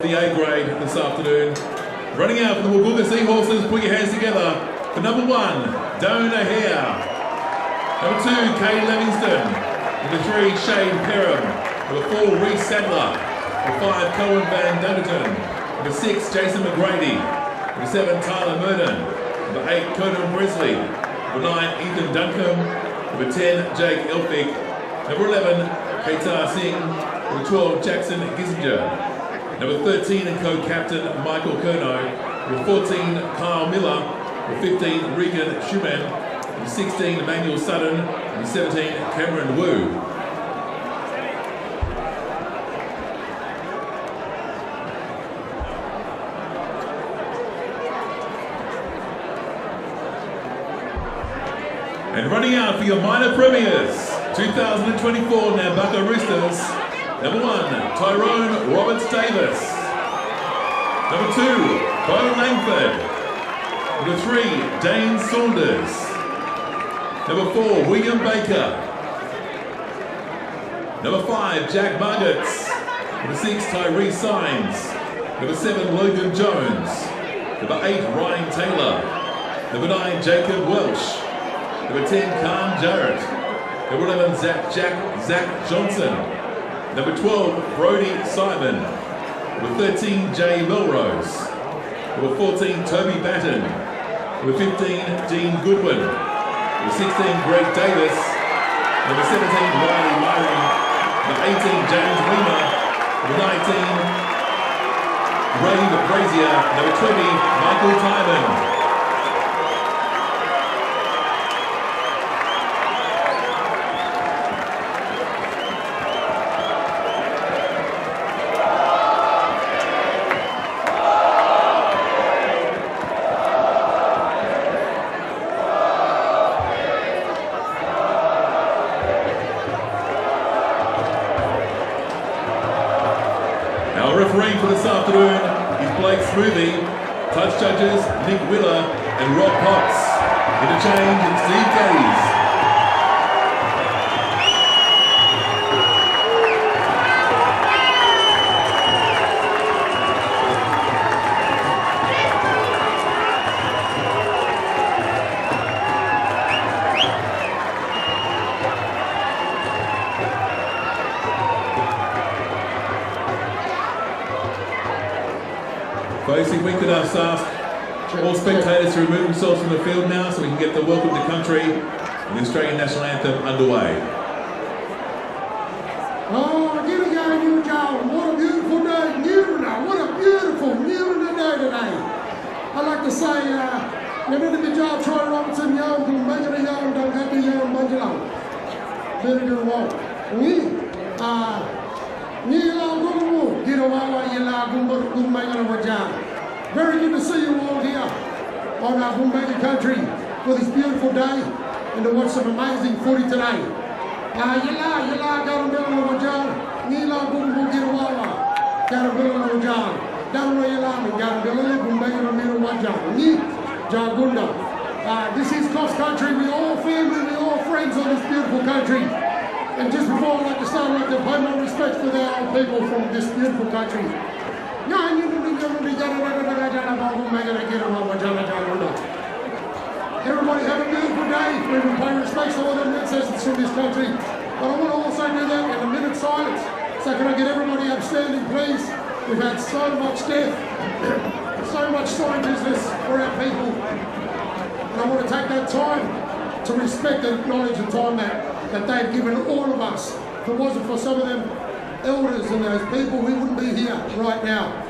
The A grade this afternoon. Running out for the Woolgoolga Seahorses, put your hands together for number 1, Dona Hare. Number 2, Kay Livingston. Number 3, Shane Perham. Number 4, Reece Sadler. Number 5, Cohen Van Dunkerton. Number 6, Jason McGrady. Number 7, Tyler Murden. Number 8, Conan Bresley. Number 9, Ethan Duncombe. Number 10, Jake Elphick. Number 11, Kaitar Singh. Number 12, Jackson Gissinger. Number 13 and co-captain Michael Curnow. Number 14, Kyle Miller. Number 15, Regan Schumann. Number 16, Emmanuel Sutton. Number 17, Cameron Wu. And running out for your minor premiers, 2024 Nambucca Roosters. Number 1, Tyrone Roberts Davis. Number 2, Kyle Langford. Number 3, Dane Saunders. Number 4, William Baker. Number 5, Jack Margetts. Number 6, Tyree Symes. Number 7, Logan Jones. Number 8, Ryan Taylor. Number 9, Jacob Welsh. Number 10, Khan Jarrett. Number 11, Zach Johnson. Number 12, Brody Simon. Number 13, Jay Melrose. Number 14, Toby Batten. Number 15, Dean Goodwin. Number 16, Greg Davis. Number 17, Riley Murray. Number 18, James Weimer. Number 19, Ray Brazier. Number 20, Michael Tyman. Our refereeing for this afternoon is Blake Smoothie, touch judges Nick Willer and Rob Potts. Interchange Steve Geddes. Folks, if we could ask all spectators to remove themselves from the field now so we can get the Welcome to Country and the Australian National Anthem underway. Oh, get a guy, you John. What a beautiful day, Newton. What a beautiful Newton day today. I'd like to say, never did the job, Troy Robertson, young, who make it a young, don't have to young, bunch of very good walk. Very good to see you all here on our Woolgoolga country for this beautiful day and to watch some amazing footy today. Yala Garambilla Wajan, Nila Bumbu Girawa, Garambilla Wajan, Damra Yalami, Garambilla, Bumbaga Ramiro Wajan, Ni Jagunda. This is cross country, we all family, we all friends on this beautiful country. And just before I'd like to start, I'd like to pay my respects to the old people from this beautiful country. Everybody have a beautiful day. We will pay respects to all the ancestors from this country. But I want to also do that in a minute's silence. So can I get everybody upstanding, please? We've had so much death, so much sorry business for our people. And I want to take that time to respect and acknowledge the time that they've given all of us. If it wasn't for some of them elders and those people, we wouldn't be here right now.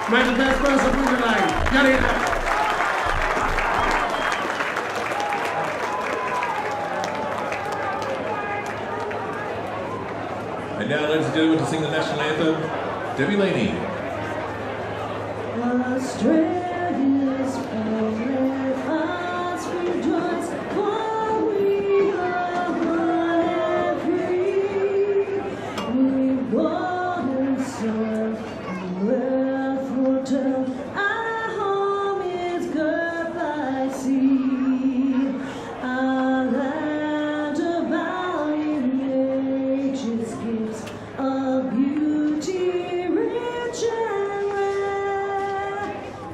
Make the best person win today. Get it up. And now, ladies and gentlemen, to sing the national anthem, Debbie Leaney. Australia's let us rejoice, for we are one and free. We've gone and served and left for town. Our home is girt by sea. Our land of valiant nature's gifts of beauty rich and rare.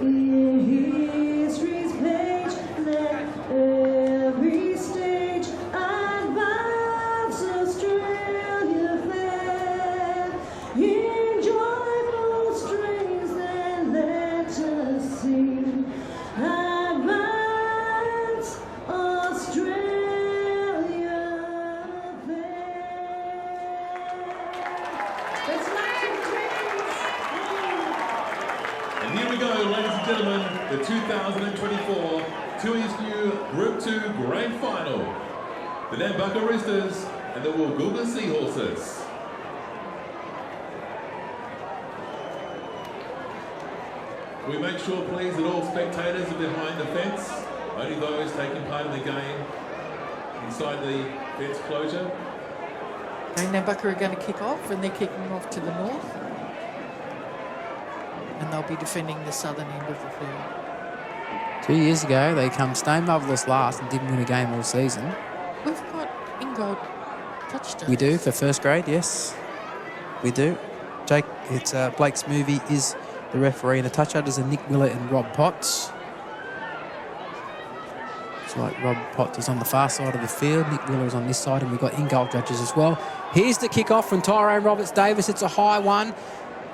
In history's page, let every stage advance Australia fair. In joyful strains, then let us sing. Advance Australia fair. It's live, friends. And here we go, ladies and gentlemen, the 2024 Tui New Group 2 Grand Final. The Nambucca Roosters and the Woolgoolga Seahorses. We make sure, please, that all spectators are behind the fence. Only those taking part in the game inside the fence closure. And Nambucca are going to kick off, and they're kicking off to the north. And they'll be defending the southern end of the field. 2 years ago, they come stone marvellous last and didn't win a game all season. We've got Ingold touchdowns. We do for first grade, yes. We do. Jake, it's Blake Smoothy is the referee, and the touch udders are Nick Miller and Rob Potts. It's like Rob Potts is on the far side of the field, Nick Miller is on this side, and we've got in-goal judges as well. Here's the kick-off from Tyrone Roberts-Davis. It's a high one.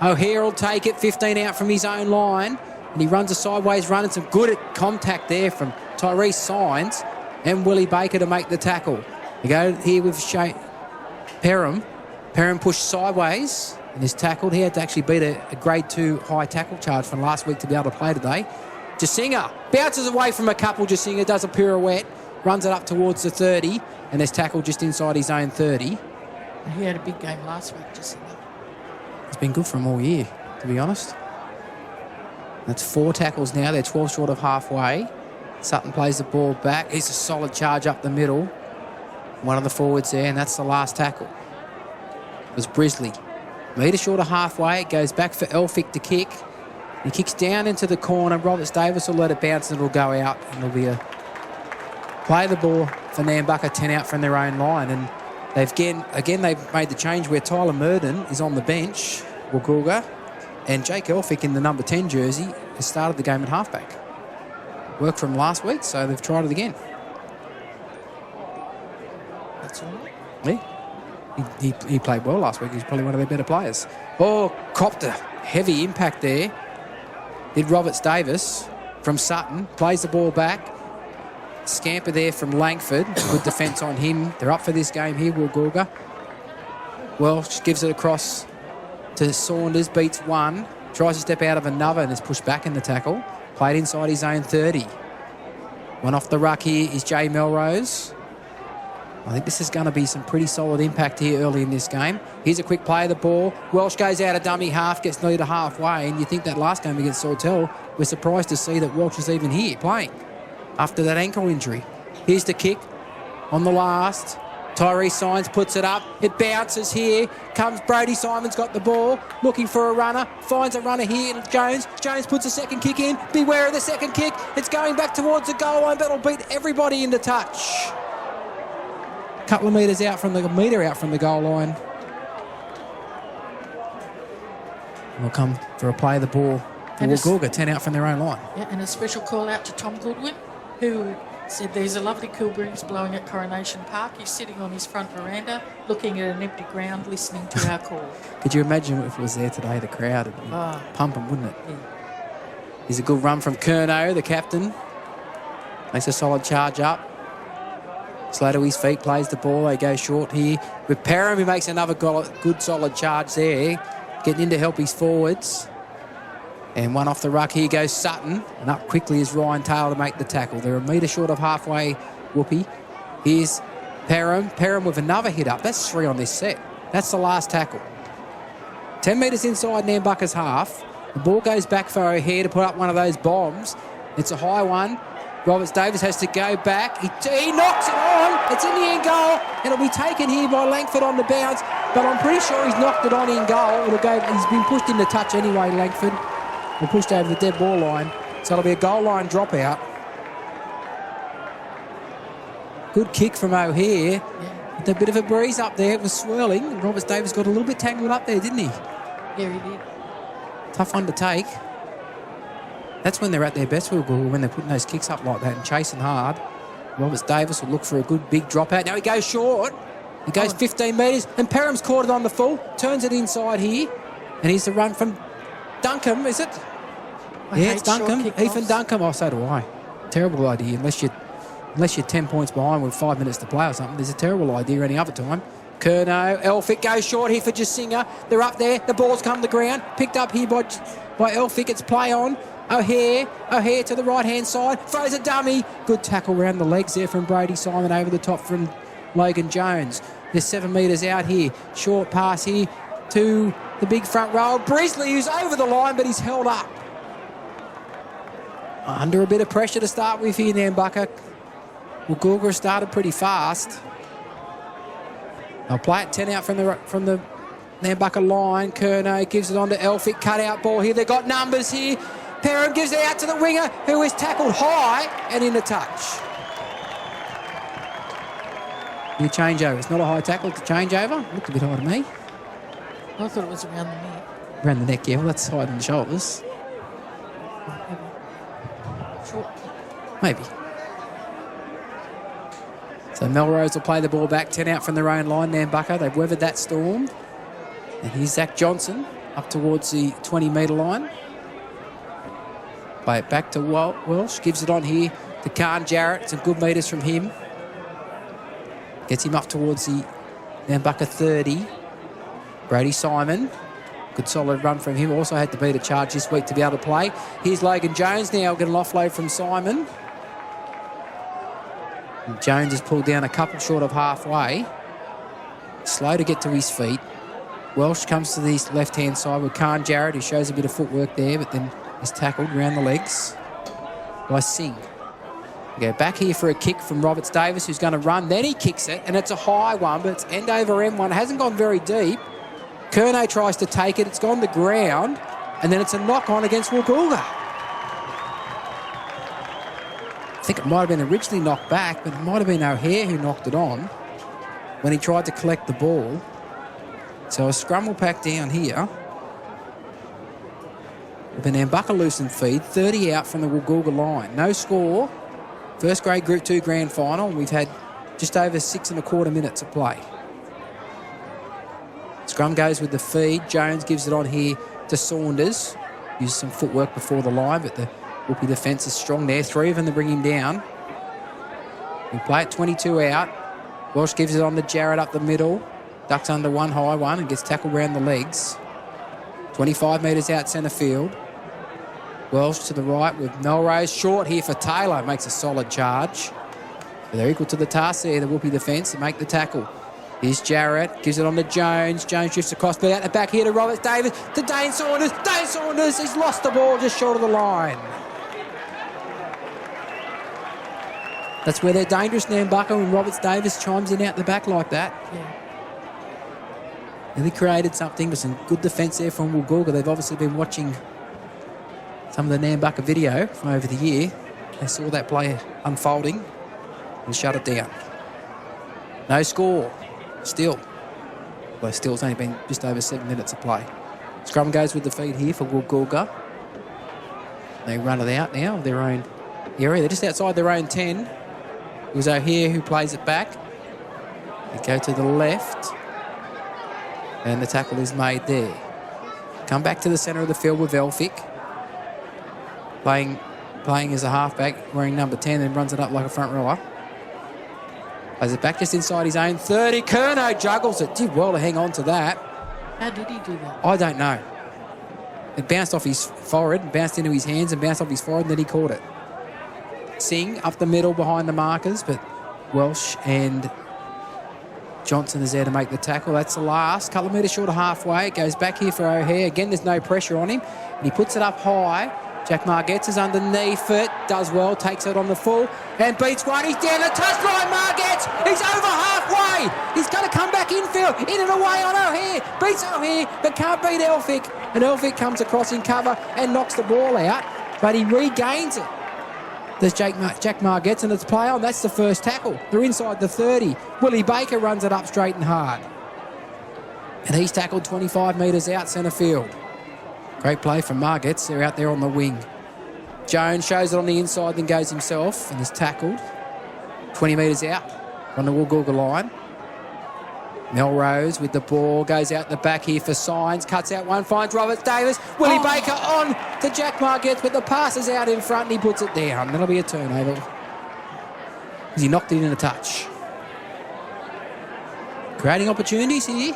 O'Hare will take it, 15 out from his own line, and he runs a sideways run, and some good at contact there from Tyrese Signs and Willie Baker to make the tackle. We go here with Perham. Perham pushed sideways and is tackled. He had to actually beat a grade 2 high tackle charge from last week to be able to play today. Jasinga bounces away from a couple. Jasinga does a pirouette, runs it up towards the 30, and is tackled just inside his own 30. He had a big game last week, just in that. It's been good for him all year, to be honest. That's 4 tackles now. They're 12 short of halfway. Sutton plays the ball back. He's a solid charge up the middle. One of the forwards there, and that's the last tackle. It was Brisley. Metre short of halfway. It goes back for Elphick to kick. He kicks down into the corner. Roberts Davis will let it bounce, and it'll go out. And it'll be a play the ball for Nambucca, 10 out from their own line. And they've they've made the change where Tyler Murden is on the bench, Woolgoolga, and Jake Elphick in the number 10 jersey has started the game at halfback. Worked from last week, so they've tried it again. That's all right. Yeah. He played well last week. He's probably one of their better players. Oh, copped a heavy impact there. Did Roberts Davis from Sutton. Plays the ball back. Scamper there from Langford. Good defence on him. They're up for this game here, Woolgoolga. Welsh gives it across to Saunders. Beats one. Tries to step out of another and is pushed back in the tackle. Played inside his own 30. One off the ruck here is Jay Melrose. I think this is going to be some pretty solid impact here early in this game. Here's a quick play of the ball. Welsh goes out of dummy half, gets nearly to halfway, and you think that last game against Sawtell, we're surprised to see that Welsh is even here playing after that ankle injury. Here's the kick on the last. Tyrese Signs puts it up. It bounces here. Comes Brody Simon's got the ball. Looking for a runner. Finds a runner here. Jones. Jones puts a second kick in. Beware of the second kick. It's going back towards the goal line, but it'll beat everybody into touch. Couple of metre out from the goal line. We'll come for a play of the ball for Woolgoolga, 10 out from their own line. Yeah, and a special call out to Tom Goodwin, who said there's a lovely cool breeze blowing at Coronation Park. He's sitting on his front veranda, looking at an empty ground, listening to our call. Could you imagine if it was there today, the crowd would be pumping, wouldn't it? Yeah. Here's a good run from Curnow, the captain. Makes a solid charge up. Slow to his feet, plays the ball. They go short here with Perham, who makes another good solid charge there. Getting in to help his forwards. And one off the ruck. Here goes Sutton. And up quickly is Ryan Taylor to make the tackle. They're a metre short of halfway, Whoopi. Here's Perham. Perham with another hit up. That's 3 on this set. That's the last tackle. 10 metres inside Nambucca's half. The ball goes back for O'Hare to put up one of those bombs. It's a high one. Roberts Davis has to go back. He knocks it on. It's in the end goal. It'll be taken here by Langford on the bounce, but I'm pretty sure he's knocked it on in goal. He's been pushed into touch anyway, Langford. Or pushed over the dead ball line. So it'll be a goal line dropout. Good kick from O'Hare. With a bit of a breeze up there. It was swirling. Roberts Davis got a little bit tangled up there, didn't he? Yeah, he did. Tough one to take. That's when they're at their best, when they're putting those kicks up like that and chasing hard. Roberts Davis will look for a good big dropout. Now he goes short. He goes 15 metres, and Perham's caught it on the full. Turns it inside here. And here's the run from Duncombe, is it? Yeah, it's Duncombe. Ethan Duncombe. Oh, so do I. Terrible idea, unless you're 10 points behind with 5 minutes to play or something. There's a terrible idea any other time. Curnow, Elphick goes short here for Jasinga. They're up there. The ball's come to the ground. Picked up here by Elphick. It's play on. O'Hare to the right-hand side. Throws a dummy. Good tackle around the legs there from Brady Simon over the top from Logan Jones. They're 7 metres out here. Short pass here to the big front row. Breasley, who's over the line, but he's held up. Under a bit of pressure to start with here, Nambucca. Woolgoolga started pretty fast. They'll play it 10 out from the Nambucca line. Curnow gives it on to Elphick. Cut out ball here. They've got numbers here. Perham gives it out to the winger, who is tackled high and in the touch. New changeover. It's not a high tackle, it's a changeover. Looked a bit high to me. I thought it was around the neck. Around the neck, yeah. Well, that's higher than the shoulders. Short. Maybe. So Melrose will play the ball back, 10 out from their own line. Nambucca, they've weathered that storm. And here's Zach Johnson up towards the 20-metre line. Play it back to Welsh. Gives it on here to Khan Jarrett. Some good metres from him. Gets him up towards the Nambucca 30. Brady Simon. Good solid run from him. Also had to beat a charge this week to be able to play. Here's Logan Jones now. Getting an offload from Simon. And Jones has pulled down a couple short of halfway. Slow to get to his feet. Welsh comes to the left-hand side with Khan Jarrett, who shows a bit of footwork there, but then is tackled around the legs by Singh. We go back here for a kick from Roberts Davis, who's going to run. Then he kicks it, and it's a high one, but it's end over end one. It hasn't gone very deep. Curnow tries to take it. It's gone to ground, and then it's a knock-on against Woolgoolga. I think it might have been originally knocked back, but it might have been O'Hare who knocked it on when he tried to collect the ball. So a scrum will pack down here. With an Nambucca loosened feed, 30 out from the Woolgoolga line. No score. First grade Group 2 grand final. We've had just over 6.25 minutes of play. Scrum goes with the feed. Jones gives it on here to Saunders. Uses some footwork before the line, but the Whoopi defence is strong there. 3 of them to bring him down. We play it 22 out. Welsh gives it on to Jarrett up the middle. Ducks under one high one and gets tackled around the legs. 25 metres out centre field. Welsh to the right with Melrose. Short here for Taylor. Makes a solid charge. But they're equal to the task there, the Whoopi defence, to make the tackle. Here's Jarrett. Gives it on to Jones. Jones drifts across, but out the back here to Roberts Davis. To Dane Saunders. Dane Saunders. He's lost the ball just short of the line. That's where they're dangerous, Nambucca, when Roberts Davis chimes in out the back like that. Yeah. Really created something with some good defence there from Woolgoolga. They've obviously been watching some of the Nambucca video from over the year. They saw that play unfolding and shut it down. No score. Still. Well, still, it's only been just over 7 minutes of play. Scrum goes with the feed here for Woolgoolga. They run it out now of their own area. They're just outside their own 10. It was O'Hare who plays it back. They go to the left. And the tackle is made there. Come back to the centre of the field with Elphick. Playing playing as a halfback, wearing number 10, and runs it up like a front rower. Plays it back just inside his own 30. Curnow juggles it. Did well to hang on to that. How did he do that? I don't know. It bounced off his forehead, bounced into his hands and bounced off his forehead, and then he caught it. Singh up the middle behind the markers, but Welsh and Johnson is there to make the tackle. That's the last. Couple of metres short of halfway. It goes back here for O'Hare. Again, there's no pressure on him. And he puts it up high. Jack Margetts is underneath it. Does well. Takes it on the full. And beats one. He's down the touchline. Margetts. He's over halfway. He's going to come back infield. In and away on O'Hare. Beats O'Hare, but can't beat Elphick. And Elphick comes across in cover and knocks the ball out. But he regains it. There's Jack Margetts, and it's play on. That's the first tackle. They're inside the 30. Willie Baker runs it up straight and hard. And he's tackled 25 metres out centre field. Great play from Margetts. They're out there on the wing. Jones shows it on the inside, then goes himself and is tackled 20 metres out on the Woolgoolga line. Melrose with the ball, goes out the back here for Signs, cuts out one, finds Robert Davis. Willie Baker on to Jack Margetts, but the pass is out in front and he puts it down. That'll be a turnover. He knocked it in a touch. Creating opportunities here.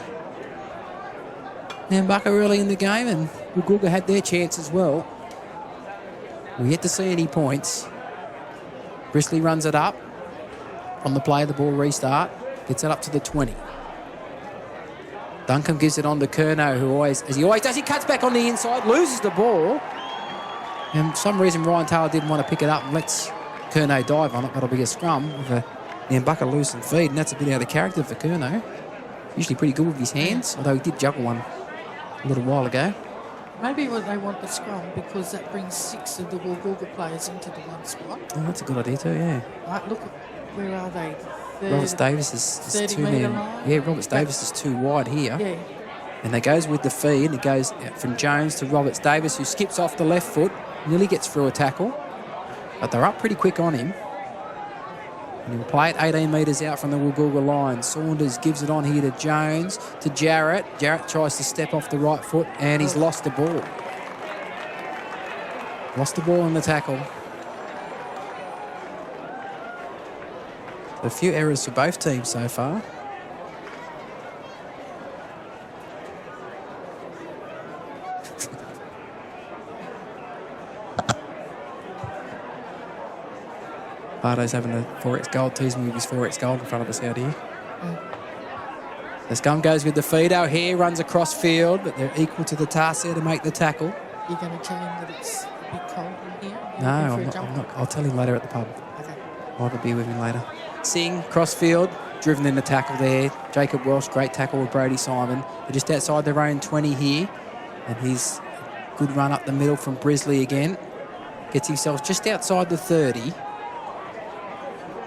Nambucca early in the game, and Woolgoolga had their chance as well. We yet to see any points. Brisley runs it up. On the play, the ball restart. Gets it up to the 20. Duncombe gives it on to Curnow, who always, as he always does, he cuts back on the inside, loses the ball. And for some reason, Ryan Taylor didn't want to pick it up and lets Curnow dive on it. That'll be a scrum with a Nambucca loose and feed, and that's a bit out of character for Curnow. Usually pretty good with his hands, although he did juggle one a little while ago. Maybe when they want the scrum, because that brings 6 of the Woolgoolga players into the one spot. Oh, that's a good idea too, yeah. Right, look, where are they? Roberts Davis is 30 too metre man. line? Yeah, Roberts Davis is too wide here. Yeah. And they goes with the feed, and it goes from Jones to Roberts Davis, who skips off the left foot, nearly gets through a tackle. But they're up pretty quick on him. And he'll play it 18 metres out from the Woolgoolga line. Saunders gives it on here to Jones, to Jarrett. Jarrett tries to step off the right foot, and he's lost the ball. Lost the ball in the tackle. A few errors for both teams so far. Bardo's having a 4x gold, teasing with his 4x gold in front of us out here. The Scum goes with the feed. O'Hare runs across field, but they're equal to the task there to make the tackle. You're going to tell him that it's a bit cold in here? No, I'm not. I'll tell him later at the pub. Okay. I'll have a beer with him later. Singh, crossfield, driven in the tackle there. Jacob Welsh, great tackle with Brody Simon. They're just outside their own 20 here. And he's good run up the middle from Brisley again. Gets himself just outside the 30.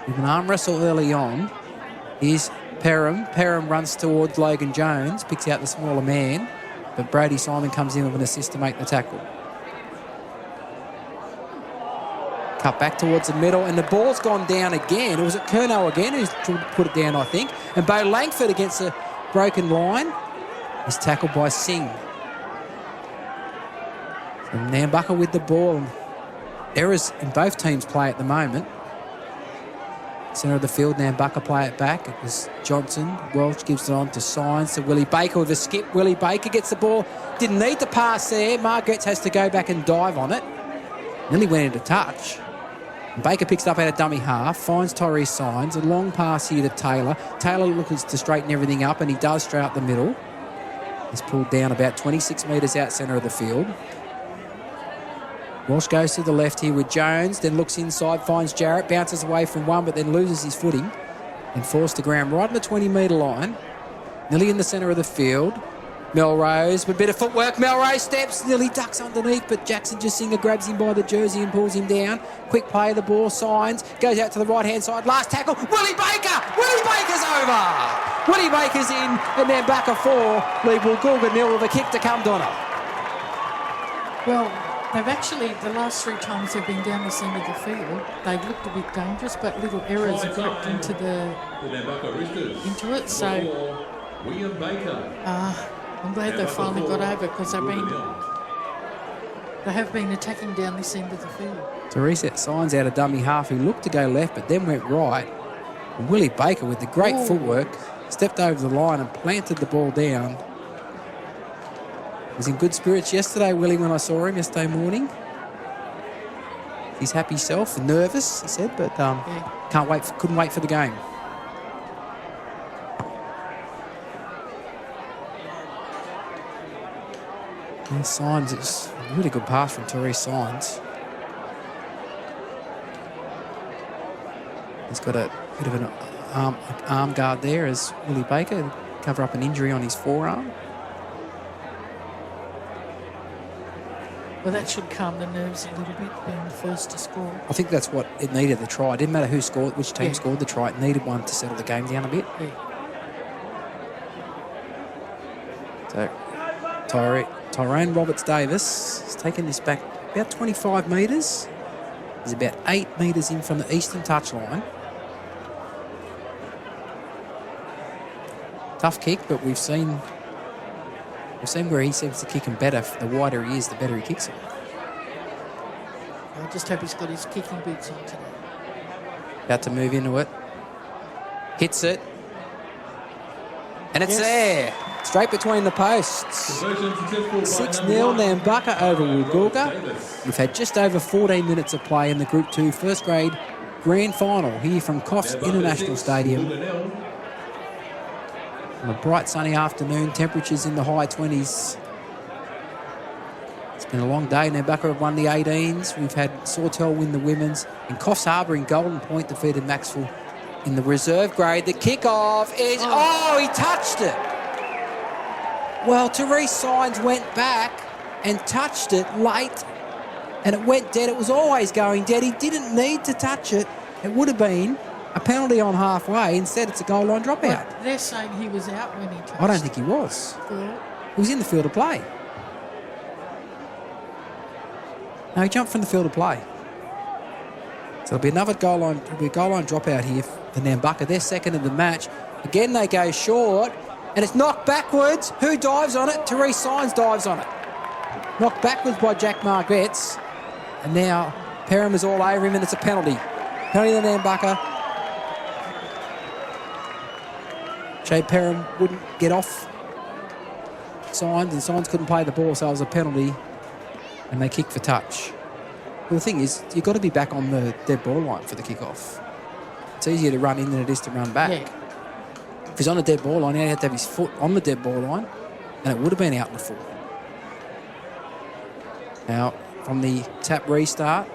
With an arm wrestle early on. Here's Perham. Perham runs towards Logan Jones, picks out the smaller man. But Brody Simon comes in with an assist to make the tackle. Cut back towards the middle, and the ball's gone down again. Or was it Curnow again who's put it down, I think? And Bo Langford against the broken line is tackled by Singh. So Nambucca with the ball. Errors in both teams' play at the moment. Centre of the field, Nambucca play it back. It was Johnson. Welch gives it on to Signs, to Willie Baker with a skip. Willie Baker gets the ball. Didn't need the pass there. Margetts has to go back and dive on it. Nearly went into touch. Baker picks it up out of dummy half, finds Torrey Signs, a long pass here to Taylor. Taylor looks to straighten everything up, and he does straight up the middle. He's pulled down about 26 metres out centre of the field. Walsh goes to the left here with Jones, then looks inside, finds Jarrett, bounces away from one, but then loses his footing and falls to ground right on the 20-metre line, nearly in the centre of the field. Melrose with a bit of footwork. Melrose steps, nearly ducks underneath, but Jackson Jacinga grabs him by the jersey and pulls him down. Quick play of the ball, Signs, goes out to the right-hand side. Last tackle, Willie Baker! Willie Baker's over! Willie Baker's in, and then back a 4. Leave Woolgoolga nil with a kick to come, Donna. Well, they've actually, the last 3 times they've been down the centre of the field, they've looked a bit dangerous, but little errors have crept into it, so William Baker. I'm glad they finally got over, because they've been They have been attacking down this end of the field. To reset Signs out of dummy half, who looked to go left but then went right. And Willie Baker, with the great Oh. footwork, stepped over the line and planted the ball down. Was in good spirits yesterday, Willie, when I saw him yesterday morning. He's happy self, nervous, he said, but couldn't wait for the game. And Signs, it's a really good pass from Therese Signs. He's got a bit of an arm guard there as Willie Baker cover up an injury on his forearm. Well, that should calm the nerves a little bit, being the first to score. I think that's what it needed, the try. It didn't matter who scored, which team Yeah. scored the try. It needed one to settle the game down a bit. Yeah. So Tyrone Roberts-Davis has taken this back about 25 metres. He's about 8 metres in from the eastern touchline. Tough kick, but we've seen where he seems to kick him better. The wider he is, the better he kicks it. I just hope he's got his kicking boots on today. About to move into it. Hits it. And it's Yes. there. Straight between the posts. Conversion successful by 6-0 number one, Nambucca over Woolgoolga. Davis. We've had just over 14 minutes of play in the Group 2 first grade grand final here from Coffs Nambucca International 6, Stadium. Woolga 0. On a bright sunny afternoon, temperatures in the high 20s. It's been a long day. Nambucca have won the 18s. We've had Sawtell win the women's. And Coffs Harbour in Golden Point defeated Maxwell in the reserve grade. The kickoff is... Oh, he touched it. Well, Therese Signs went back and touched it late, and it went dead. It was always going dead. He didn't need to touch it. It would have been a penalty on halfway. Instead, it's a goal line dropout. But they're saying he was out when he touched I don't think he was. Well, He was in the field of play. No, he jumped from the field of play. So there'll be another goal line dropout here for Nambucca. They're second in the match. Again, they go short, and it's knocked backwards. Who dives on it? Therese Signs dives on it. Knocked backwards by Jack Margetts. And now Perham is all over him, and it's a penalty. Penalty to Nambucca. Jay Perham wouldn't get off Signs, and Signs couldn't play the ball, so it was a penalty, and they kick for touch. Well, the thing is, you've got to be back on the dead ball line for the kickoff. It's easier to run in than it is to run back. yeah. If he's on the dead ball line, he had to have his foot on the dead ball line, and it would have been out in the full. Now, from the tap restart,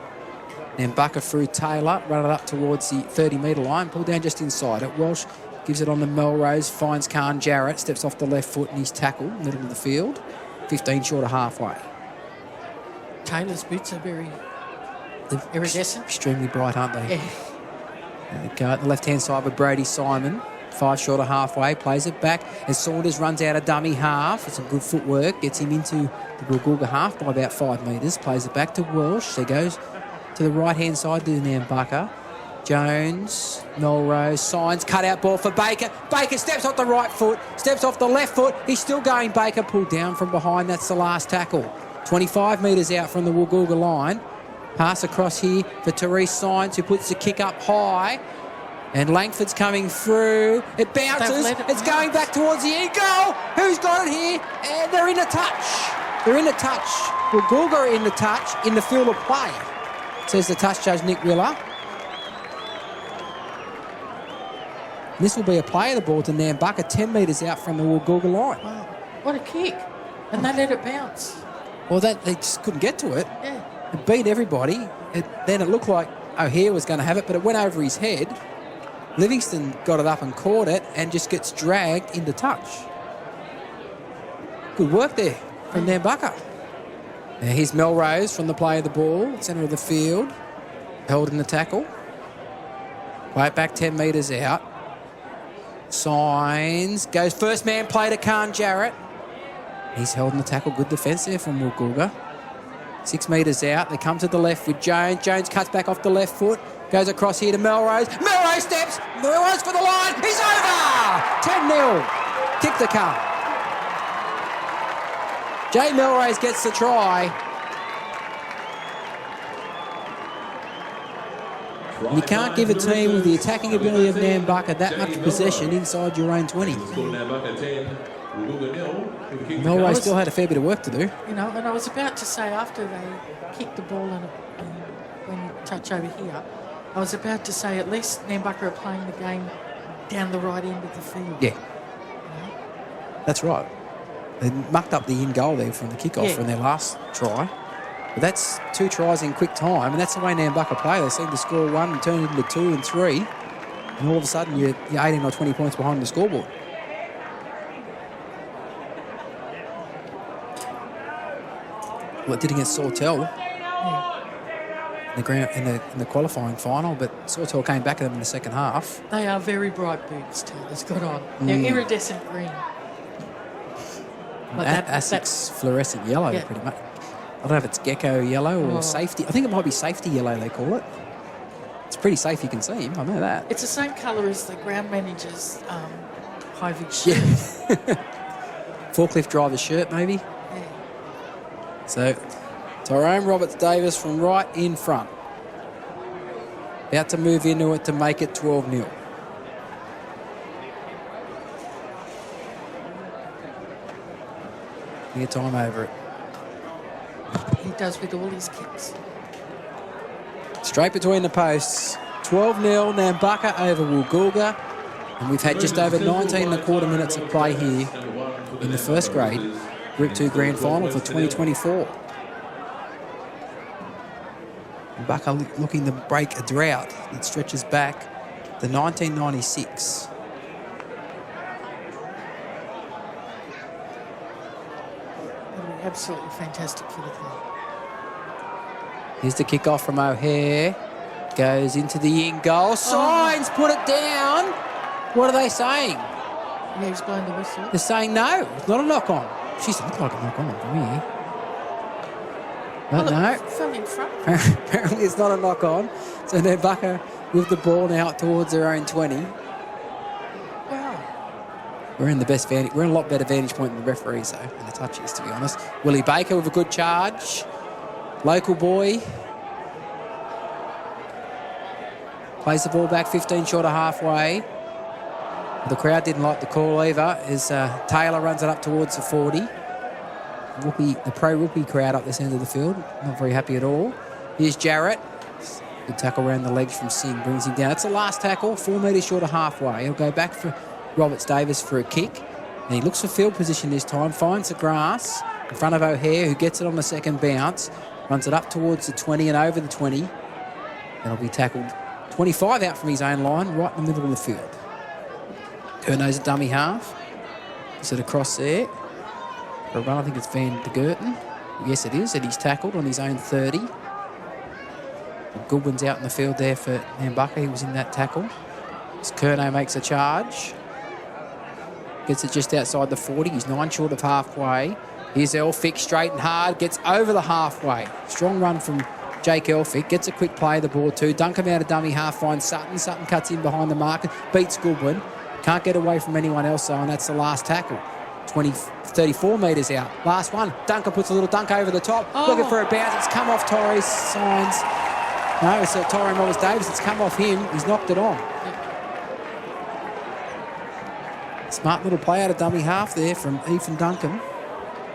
Nambucca through Taylor, run it up towards the 30-metre line, pull down just inside it. Walsh gives it on to Melrose, finds Khan Jarrett, steps off the left foot and he's tackled, middle of the field, 15 short of halfway. Taylor's boots are very iridescent. Extremely bright, aren't they? Yeah. There we go, at the left-hand side with Brady Simon. 5 short of halfway, plays it back, and Saunders runs out of dummy half. It's some good footwork, gets him into the Woolgoolga half by about 5 metres, plays it back to Walsh. So goes to the right-hand side to Nambucca. Jones, Melrose, Signs, cut-out ball for Baker. Baker steps off the right foot, steps off the left foot. He's still going, Baker, pulled down from behind. That's the last tackle. 25 metres out from the Woolgoolga line. Pass across here for Therese Signs, who puts the kick up high. And Langford's coming through. It bounces. It's going back towards the end goal. Who's got it here? And they're in a touch. They're in a touch. Woolgoolga are in the touch in the field of play, says the touch judge, Nick Willer. This will be a play of the ball to Nambucca, 10 metres out from the Woolgoolga line. Wow. What a kick. And they let it bounce. Well, they just couldn't get to it. Yeah. It beat everybody. Then it looked like O'Hare was going to have it, but it went over his head. Livingston got it up and caught it and just gets dragged into touch. Good work there from Nambucca. Now here's Melrose from the play of the ball, centre of the field. Held in the tackle. Play it back 10 metres out. Signs. Goes first man play to Khan Jarrett. He's held in the tackle. Good defence there from Woolgoolga. 6 metres out. They come to the left with Jones. Jones cuts back off the left foot. Goes across here to Melrose. Melrose steps. Melrose for the line. He's over. 10-0. Kick the cup. Jay Melrose gets the try. You can't give a team with the attacking ability of Nambucca that much possession inside your own 20. Melrose still had a fair bit of work to do. You know, and I was about to say after they kicked the ball and when you touch over here, I was about to say at least Nambucca are playing the game down the right end of the field. Yeah, that's right. They mucked up the in goal there from the kickoff from their last try. But that's 2 tries in quick time, and that's the way Nambucca play. They seem to score 1 and turn it into 2 and 3, and all of a sudden you're 18 or 20 points behind the scoreboard. Well, it did against Sawtell in the qualifying final, but Sawtell came back at them in the second half. They are very bright boots too. That's got on. They're iridescent green. Like Asics fluorescent yellow, pretty much. I don't know if it's gecko yellow or safety. I think it might be safety yellow, they call it. It's pretty safe, you can see him. I know that. It's the same colour as the ground manager's high vis shirt. Yeah. Forklift driver's shirt, maybe. Yeah. So, Tyrone Roberts-Davis from right in front. About to move into it to make it 12-0. Near time over it. He does with all his kicks. Straight between the posts. 12-0, Nambucca over Woolgoolga. And we've had just over 19 and a quarter minutes of play here in the first grade Group 2 Grand Final for 2024. Nambucca looking to break a drought that stretches back to 1996. It'll be absolutely fantastic for the club. Here's the kickoff from O'Hare. Goes into the in goal. Signs, put it down. What are they saying? Yeah, he's blowing the whistle. They're saying no, it's not a knock-on. She's looked like a knock-on to me. But no. It fell in front. Apparently it's not a knock-on. So Nambucca with the ball now towards their own 20. Wow. We're in a lot better vantage point than the referees, though, and the touches, to be honest. Willie Baker with a good charge. Local boy. Plays the ball back 15 short of halfway. The crowd didn't like the call either as Taylor runs it up towards the 40. The pro-Whoopi crowd up this end of the field, not very happy at all. Here's Jarrett. Good tackle around the legs from Singh, brings him down. It's the last tackle, 4 metres short of halfway. He'll go back for Roberts-Davis for a kick. And he looks for field position this time, finds the grass in front of O'Hare, who gets it on the second bounce, runs it up towards the 20 and over the 20. That'll be tackled 25 out from his own line, right in the middle of the field. Curno's a dummy half. Is it across there? For a run, I think it's Van de Gerten. Yes, it is, and he's tackled on his own 30. Goodwin's out in the field there for Nambucca. He was in that tackle. As Curnow makes a charge. Gets it just outside the 40. He's 9 short of halfway. Here's Elphick, straight and hard. Gets over the halfway. Strong run from Jake Elphick. Gets a quick play of the ball too. Duncombe out of dummy half, finds Sutton. Sutton cuts in behind the marker. Beats Goodwin. Can't get away from anyone else, though, and that's the last tackle. 34 metres out. Last one. Dunker puts a little dunk over the top. Looking for a bounce. It's come off Torres. Signs. No, it's Tyrone Roberts-Davis. It's come off him. He's knocked it on. Smart little play out of dummy half there from Ethan Duncan.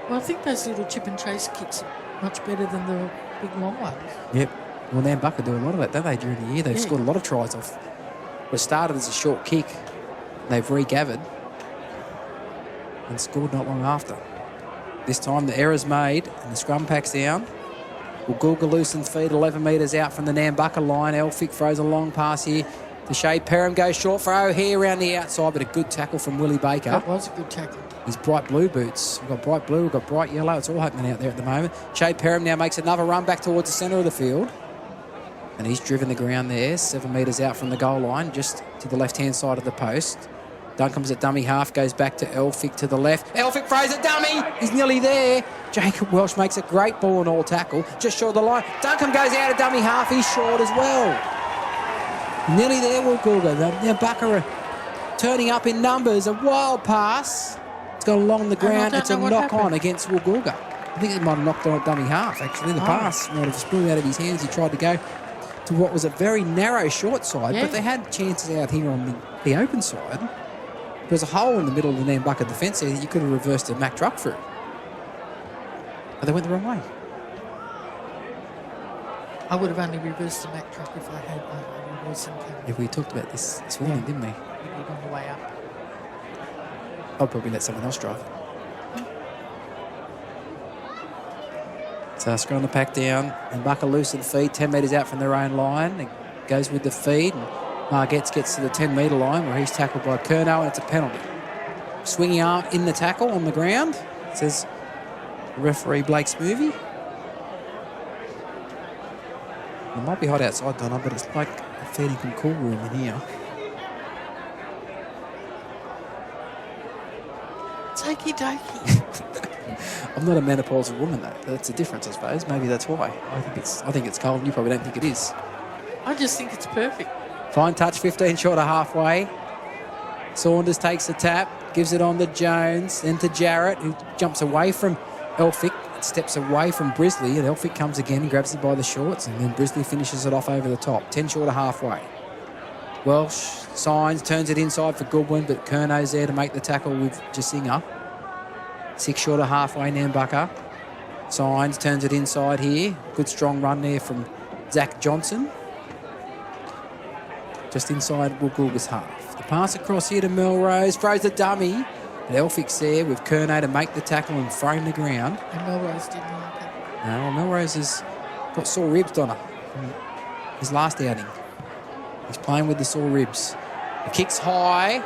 Well, I think those little chip and chase kicks are much better than the big long ones. Yep. Well, Nambucca do a lot of that, don't they, during the year? They've scored a lot of tries off. What started as a short kick. They've regathered and scored not long after. This time the error's made and the scrum pack's down. Woolgoolga loosens feet 11 metres out from the Nambucca line. Elphick throws a long pass here to Shea Perham. Goes short for O'Hare around the outside, but a good tackle from Willie Baker. That was a good tackle. His bright blue boots. We've got bright blue, we've got bright yellow. It's all happening out there at the moment. Shea Perham now makes another run back towards the centre of the field. And he's driven the ground there, 7 metres out from the goal line, just to the left-hand side of the post. Duncombe's at dummy half, goes back to Elphick to the left. Elphick throws a dummy. He's nearly there. Jacob Welsh makes a great ball and all tackle, just short of the line. Duncombe goes out of dummy half. He's short as well. Nearly there, Woolgoolga. Nambucca are turning up in numbers. A wild pass. It's gone along the ground. It's a knock-on against Woolgoolga. I think he might have knocked on at dummy half, actually. The pass might have spilled out of his hands. He tried to go. to what was a very narrow short side, Yeah. but they had chances out here on the open side. There's a hole in the middle of the Nambucca defence there that you could have reversed a Mack truck through. But they went the wrong way. I would have only reversed the Mack truck if I had a reversing camera. If we talked about this morning, didn't we? It would have on the way up. I'd probably let someone else drive it. So screwing the pack down, and Bucker loosen feed, 10 metres out from their own line. It goes with the feed, and Margetts gets to the 10-metre line where he's tackled by Curnow, and it's a penalty. Swinging arm in the tackle on the ground, says referee Blake Smoovey. It might be hot outside, Donna, but it's like a fairly good cool room in here. Takey dokey. I'm not a menopausal woman though. That's a difference, I suppose. Maybe that's why. I think it's cold. And you probably don't think it is. I just think it's perfect. Fine touch, 15 short of halfway. Saunders takes the tap, gives it on to Jones, then to Jarrett, who jumps away from Elphick, steps away from Brisley, and Elphick comes again and grabs it by the shorts, and then Brisley finishes it off over the top. 10 short of halfway. Welsh signs, turns it inside for Goodwin, but Curnow's there to make the tackle with Jasinga. 6 short of halfway, Nambucca. Signs, turns it inside here. Good strong run there from Zach Johnson. Just inside Woolgoolga's half. The pass across here to Melrose, throws a dummy. But Elphick's there with Curnow to make the tackle and frame the ground. And Melrose didn't like it. No, well, Melrose has got sore ribs, Donna, from his last outing. He's playing with the sore ribs. The kick's high.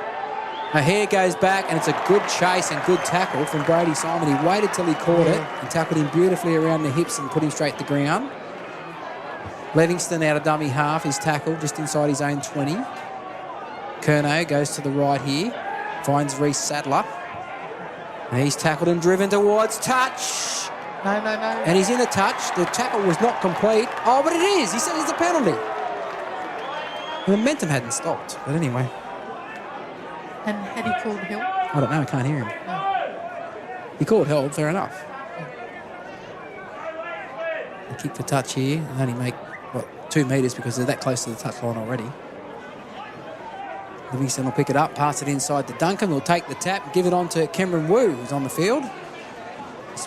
O'Hare goes back, and it's a good chase and good tackle from Brody Simon. He waited till he caught it and tackled him beautifully around the hips and put him straight to the ground. Livingston out of dummy half, his tackle just inside his own 20. Curnow goes to the right here, finds Reece Sadler. And he's tackled and driven towards touch. No. And he's in the touch. The tackle was not complete. Oh, but it is. He said it's a penalty. The momentum hadn't stopped. But anyway, And had he called help? I don't know. I can't hear him. No. He called held. Fair enough. They kick the touch here and only make, 2 metres because they're that close to the touch line already. Livingston will pick it up, pass it inside to Duncan. We'll take the tap, give it on to Cameron Wu, who's on the field.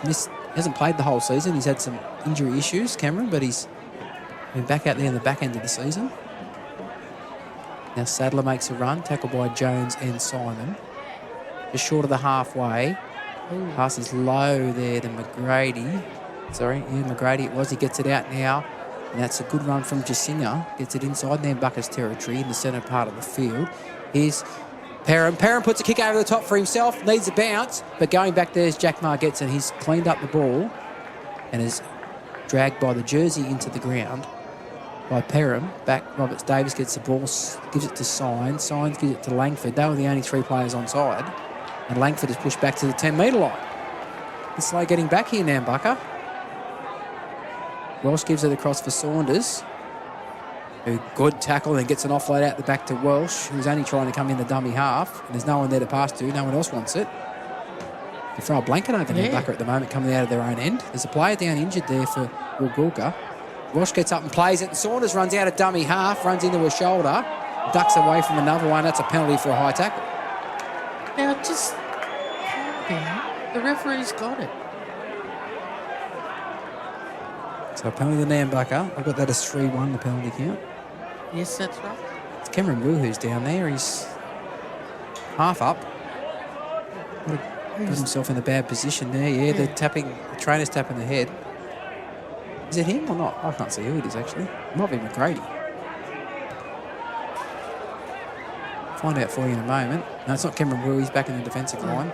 He's hasn't played the whole season. He's had some injury issues, Cameron, but he's been back out there in the back end of the season. Now Sadler makes a run, tackled by Jones and Simon. Just short of the halfway. Passes low there to McGrady. McGrady it was. He gets it out now. And that's a good run from Jasinga. Gets it inside Nambucca's territory in the centre part of the field. Here's Perrin. Perrin puts a kick over the top for himself. Needs a bounce. But going back there's Jack Margetts, and he's cleaned up the ball and is dragged by the jersey into the ground by Perrin. Back, Roberts Davis gets the ball, gives it to Signs. Signs gives it to Langford. They were the only 3 players on side. And Langford is pushed back to the 10-metre line. It's slow getting back here, Nambucca. Welsh gives it across for Saunders, who good tackle and gets an offload out the back to Welsh, who's only trying to come in the dummy half. And there's no one there to pass to. No one else wants it. They throw a blanket over Nambucca at the moment, coming out of their own end. There's a player down injured there for Woolgoolga. Welsh gets up and plays it, and Saunders runs out of dummy half, runs into a shoulder, ducks away from another one. That's a penalty for a high tackle. Now, just calm down. The referee's got it. So penalty to Nambucca. I've got that as 3-1, the penalty count. Yes, that's right. It's Cameron Wu who's down there. He's half up. Put himself in a bad position there. Yeah, the trainer's tapping the head. Is it him or not? I can't see who it is actually. It might be McGrady. Find out for you in a moment. No, it's not Cameron Wu. He's back in the defensive line.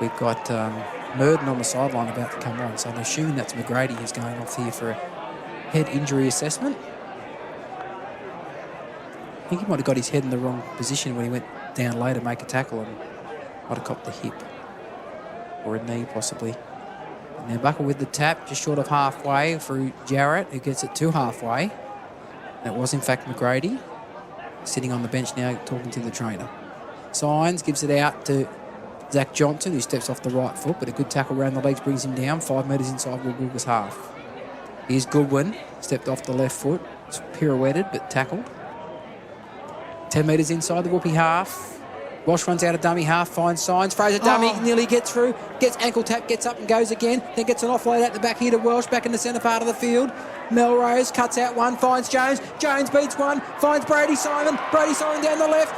We've got Murden on the sideline about to come on, so I'm assuming that's McGrady who's going off here for a head injury assessment. I think he might have got his head in the wrong position when he went down low to make a tackle and might have copped the hip or a knee possibly. And now Buckle with the tap, just short of halfway through Jarrett, who gets it to halfway. That was in fact McGrady, sitting on the bench now talking to the trainer. Signs gives it out to Zach Johnson, who steps off the right foot, but a good tackle around the legs brings him down 5 metres inside Woolgoolga's half. Here's Goodwin, stepped off the left foot, it's pirouetted but tackled. 10 metres inside the Whoopie half. Walsh runs out of dummy half, finds Signs. Fraser dummy nearly gets through, gets ankle tap, gets up and goes again, then gets an offload out the back here to Welsh, back in the centre part of the field. Melrose cuts out one, finds Jones. Jones beats one, finds Brady Simon. Brady Simon down the left.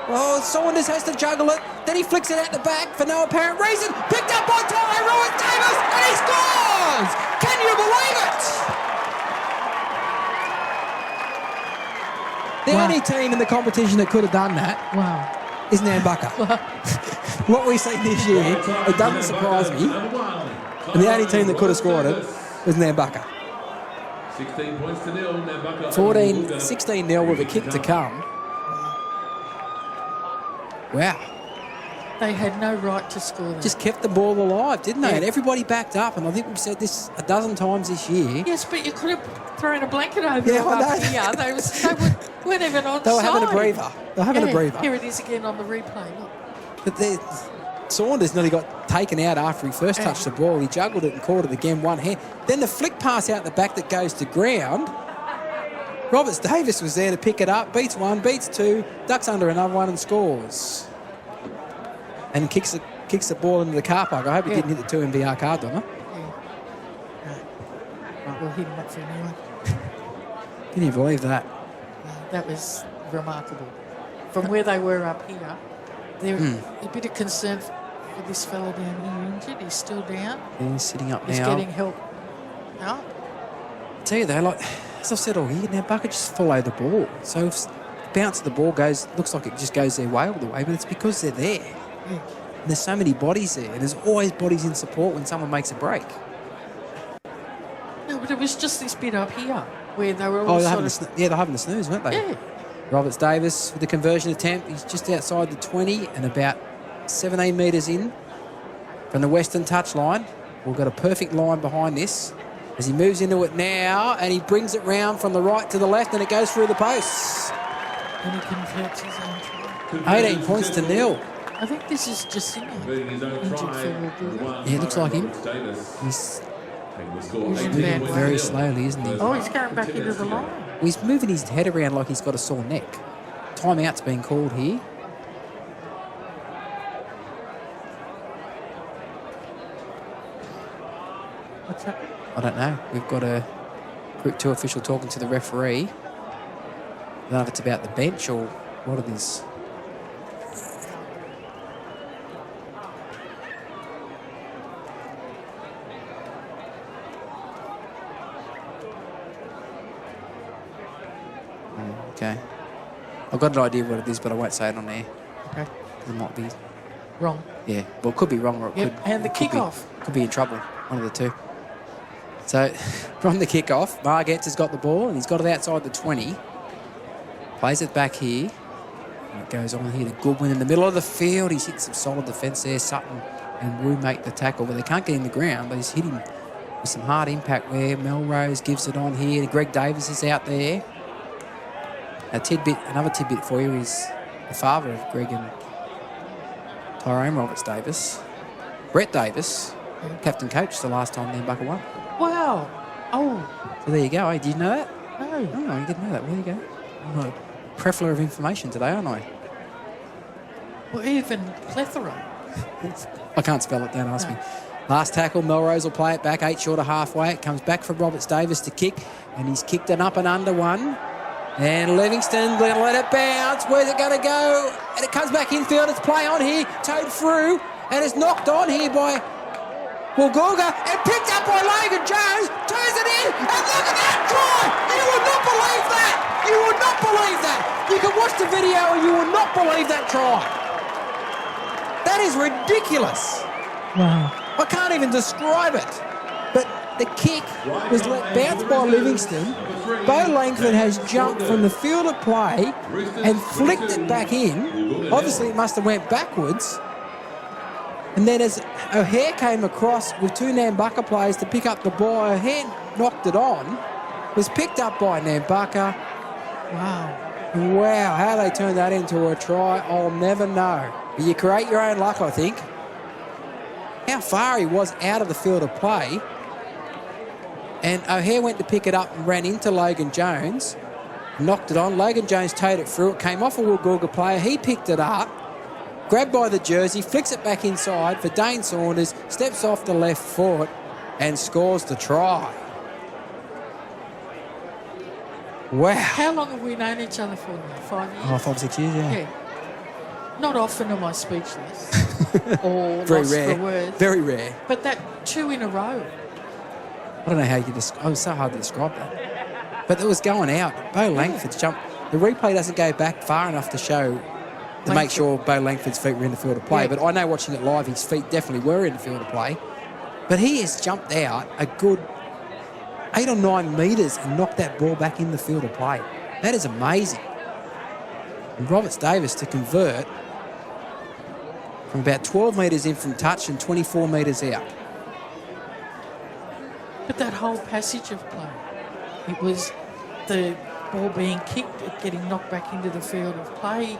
Oh, Saunders has to juggle it. Then he flicks it out the back for no apparent reason. Picked up by Tyrone Davis, and he scores! Can you believe it? The only team in the competition that could have done that Wow. is Nambucca. What we see this year, it doesn't surprise me. And the only team that could have scored it was Nambucca. 16 points to nil. Nambucca. 16-0 with a kick to come. Wow. They had no right to score that. Just kept the ball alive, didn't they? Yeah. And everybody backed up. And I think we've said this a dozen times this year. Yes, but you could have thrown a blanket over Yeah, them I up know. here. They weren't even on They were having a breather. They were having a breather. Here it is again on the replay. Look. But Saunders nearly got taken out after he first touched the ball. He juggled it and caught it again, one hand. Then the flick pass out the back that goes to ground. Roberts Davis was there to pick it up. Beats one, beats two, ducks under another one and scores. And kicks the ball into the car park. I hope he didn't hit the 2 MVR card, don't I? Yeah. Right, we'll hit him up for a new one. Can you believe that? That was remarkable. From where they were up here, they're a bit of concern for this fella down here injured. He's still down. He's sitting up He's now. getting help out. I tell you though, like as I've said all year, now Bucket just follow the ball. So if the bounce of the ball looks like it just goes their way all the way, but it's because they're there. Yeah. And there's so many bodies there, and there's always bodies in support when someone makes a break. No, but it was just this bit up here where they were all they're sort of... they're having a snooze, weren't they? Yeah. Roberts Davis with the conversion attempt. He's just outside the 20 and about 17 metres in from the western touchline. We've got a perfect line behind this as he moves into it now, and he brings it round from the right to the left, and it goes through the posts. And he converts his own try. 18 points to nil. I think this is Jacinto. Converting his own Injured try. for Woolgoolga. Yeah, it looks like him. Davis He's taking the score. He's 18 in bad points way. to very nil. slowly, isn't he? Oh, he's going back into the line. He's moving his head around like he's got a sore neck. Timeout's been called here. What's that? I don't know. We've got a Group 2 official talking to the referee. I don't know if it's about the bench or what it is. Okay. I've got an idea what it is, but I won't say it on air. Okay. It might be, Wrong. yeah. Well, it could be wrong or it Yep, could... and the it could be- kickoff. Could be in trouble, one of the two. So, from the kickoff, Margetts has got the ball and he's got it outside the 20. Plays it back here. And it goes on here to Goodwin in the middle of the field. He's hit some solid defence there. Sutton and Wu make the tackle, but they can't get in the ground. But he's hit him with some hard impact where Melrose gives it on here. Greg Davis is out there. Another tidbit for you is the father of Greg and Tyrone Roberts Davis, Brett Davis, captain coach the last time Nambucca won. Wow. Oh, So there you go. Did you know that? no. Oh, you didn't know that. Well, there you go. I'm a plethora of information today, aren't I? Well, even plethora. I can't spell it, don't ask me. Last tackle, Melrose will play it back, 8 short of halfway. It comes back for Roberts Davis to kick, and he's kicked it up and under one. And Livingston going to let it bounce. Where's it going to go? And it comes back infield. It's play on here, towed through, and it's knocked on here by Woolgoolga and picked up by Logan Jones. Turns it in, and look at that try! You would not believe that! You would not believe that! You can watch the video and you will not believe that try. That is ridiculous. Wow. I can't even describe it. But the kick was let bounce by Livingston. Bo Langford has jumped from the field of play and flicked it back in. Obviously, it must have went backwards. And then as O'Hare came across with 2 Nambucca players to pick up the ball, O'Hare knocked it on. Was picked up by Nambucca. Wow. Wow, how they turned that into a try, I'll never know. But you create your own luck, I think. how far he was out of the field of play. And O'Hare went to pick it up and ran into Logan Jones, knocked it on. Logan Jones towed it through. It came off a Woolgoolga player. He picked it up, grabbed by the jersey, flicks it back inside for Dane Saunders, steps off the left foot and scores the try. Wow. How long have we known each other for now? 5 years? Oh, 5 or 6 years, yeah. Yeah. Not often am I speechless or Very lost rare. for words. Very rare. But that 2 in a row. I don't know how you could describe. It was so hard to describe that. But it was going out. Bo Langford's jump. The replay doesn't go back far enough to show, to make Langford. sure Bo Langford's feet were in the field of play. Yeah. But I know watching it live, his feet definitely were in the field of play. But he has jumped out a good 8 or 9 metres and knocked that ball back in the field of play. That is amazing. And Roberts Davis to convert from about 12 metres in from touch and 24 metres out. But that whole passage of play, it was the ball being kicked, it getting knocked back into the field of play,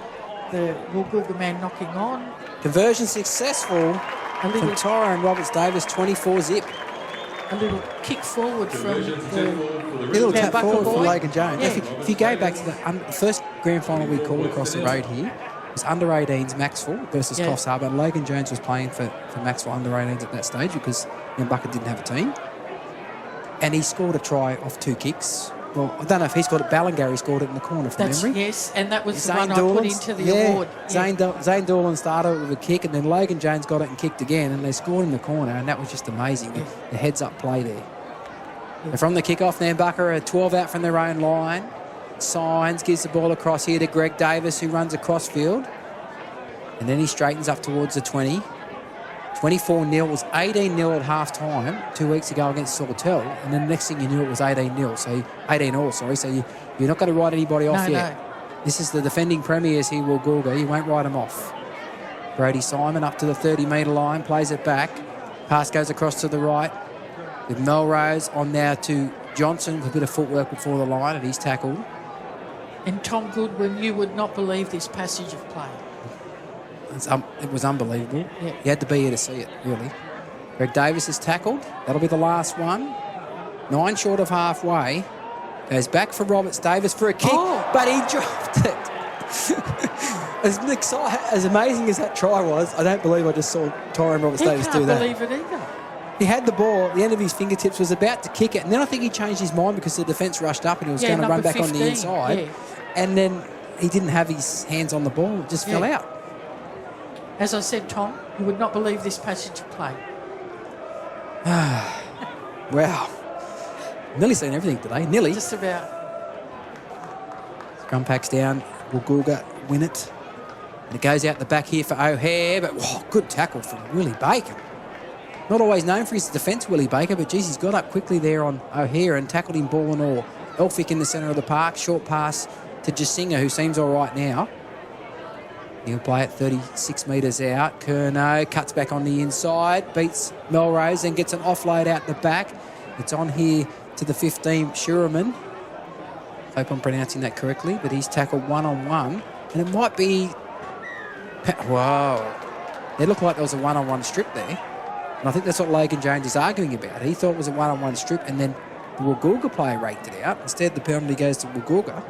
the Woolgoolga man knocking on, Conversion successful a from little, Tyron Roberts Davis, 24 zip. a little kick forward from Conversion successful the... for the A little River. tap Bucker forward for boy. Logan Jones. Yeah. If you go back to the first grand final we called across the road here, it was under 18s Maxwell versus Yeah. Coffs Harbour. And Logan Jones was playing for Maxwell under 18s at that stage because Bucket didn't have a team. And he scored a try off 2 kicks. Well, I don't know if he scored it. Ballingarry scored it in the corner from That's, memory. yes, and that was the Zane one I put Doolan's- into the award. Yeah. Zane Doolan started with a kick, and then Logan Jones got it and kicked again, and they scored in the corner, and that was just amazing. The heads-up play there. And from the kick-off, Nambucca are 12 out from their own line. Signs, gives the ball across here to Greg Davis, who runs across field. And then he straightens up towards the 20. 24-0. It was 18-0 at half-time 2 weeks ago against Sawtell. And then the next thing you knew, it was 18-0. So 18-all, sorry. So you're not going to write anybody off No, yet. This is the defending premiers here, Woolgoolga. You won't write them off. Brody Simon up to the 30-metre line, plays it back. Pass goes across to the right with Melrose on now to Johnson with a bit of footwork before the line, and he's tackled. And Tom Goodwin, you would not believe this passage of play. It was unbelievable. Yeah. You had to be here to see it, really. Greg Davis is tackled. That'll be the last one. 9 short of halfway. Goes back for Roberts Davis for a kick, but he dropped it. As amazing as that try was, I don't believe I just saw Tyron Roberts He Davis can't do that. believe it either. He had the ball at the end of his fingertips, was about to kick it, and then I think he changed his mind because the defence rushed up and he was going to run number back on the 15, inside. yeah. And then he didn't have his hands on the ball, it just fell Yeah. out. As I said, Tom, you would not believe this passage of play. Wow. Nearly seen everything today, nearly. Just about. Scrum packs down, Woolgoolga win it. And it goes out the back here for O'Hare, but good tackle from Willie Baker. Not always known for his defence, Willie Baker, but geez, he's got up quickly there on O'Hare and tackled him ball and all. Elphick in the centre of the park, short pass to Jasinga, who seems all right now. He'll play it 36 metres out. Curnow cuts back on the inside, beats Melrose, then gets an offload out the back. It's on here to the 15, Shurman. Hope I'm pronouncing that correctly, but he's tackled one-on-one. And it might be... Whoa. It looked like there was a one-on-one strip there. And I think that's what Logan Jones is arguing about. He thought it was a one-on-one strip, and then the Woolgoolga player raked it out. Instead, the penalty goes to Woolgoolga.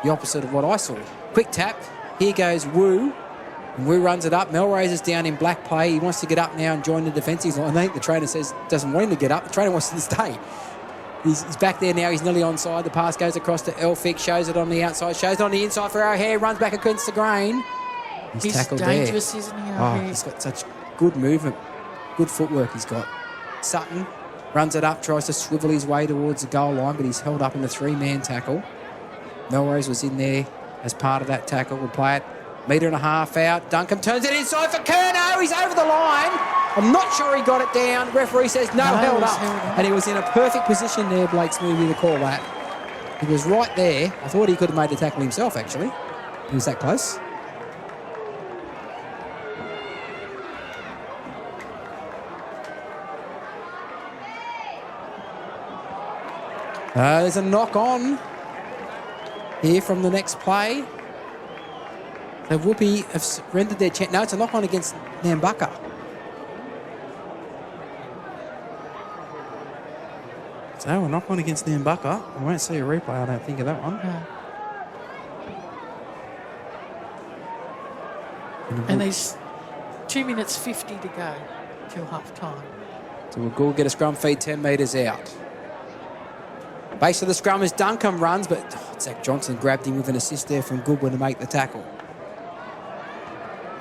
The opposite of what I saw. Quick tap. Here goes Wu. And Wu runs it up. Melrose is down in black play. He wants to get up now and join the defensive line. I think the trainer says doesn't want him to get up. The trainer wants him to stay. He's back there now. He's nearly onside. The pass goes across to Elphick. Shows it on the outside. Shows it on the inside for O'Hare. Runs back against the grain. He's tackled dangerous, there. isn't he? Oh, O'Hare? he's got such good movement. Good footwork he's got. Sutton runs it up. Tries to swivel his way towards the goal line, but he's held up in the 3-man tackle. Melrose was in there as part of that tackle. We'll play it. Metre and a half out. Duncan turns it inside for Curnow. He's over the line. I'm not sure he got it down. Referee says no, held it was up. held up. And he was in a perfect position there, Blake Smoothie, to call that. He was right there. I thought he could have made the tackle himself, actually. He was that close. There's a knock on here from the next play. So Whoopi have rendered their chance. No, it's a knock on against Nambucca. So we'll knock on against Nambucca. I won't see a replay, I don't think, of that one. No. And there's 2 minutes 50 to go till half time. So we'll get a scrum feed 10 metres out. Base of the scrum is Duncombe runs, but Zach Johnson grabbed him with an assist there from Goodwin to make the tackle.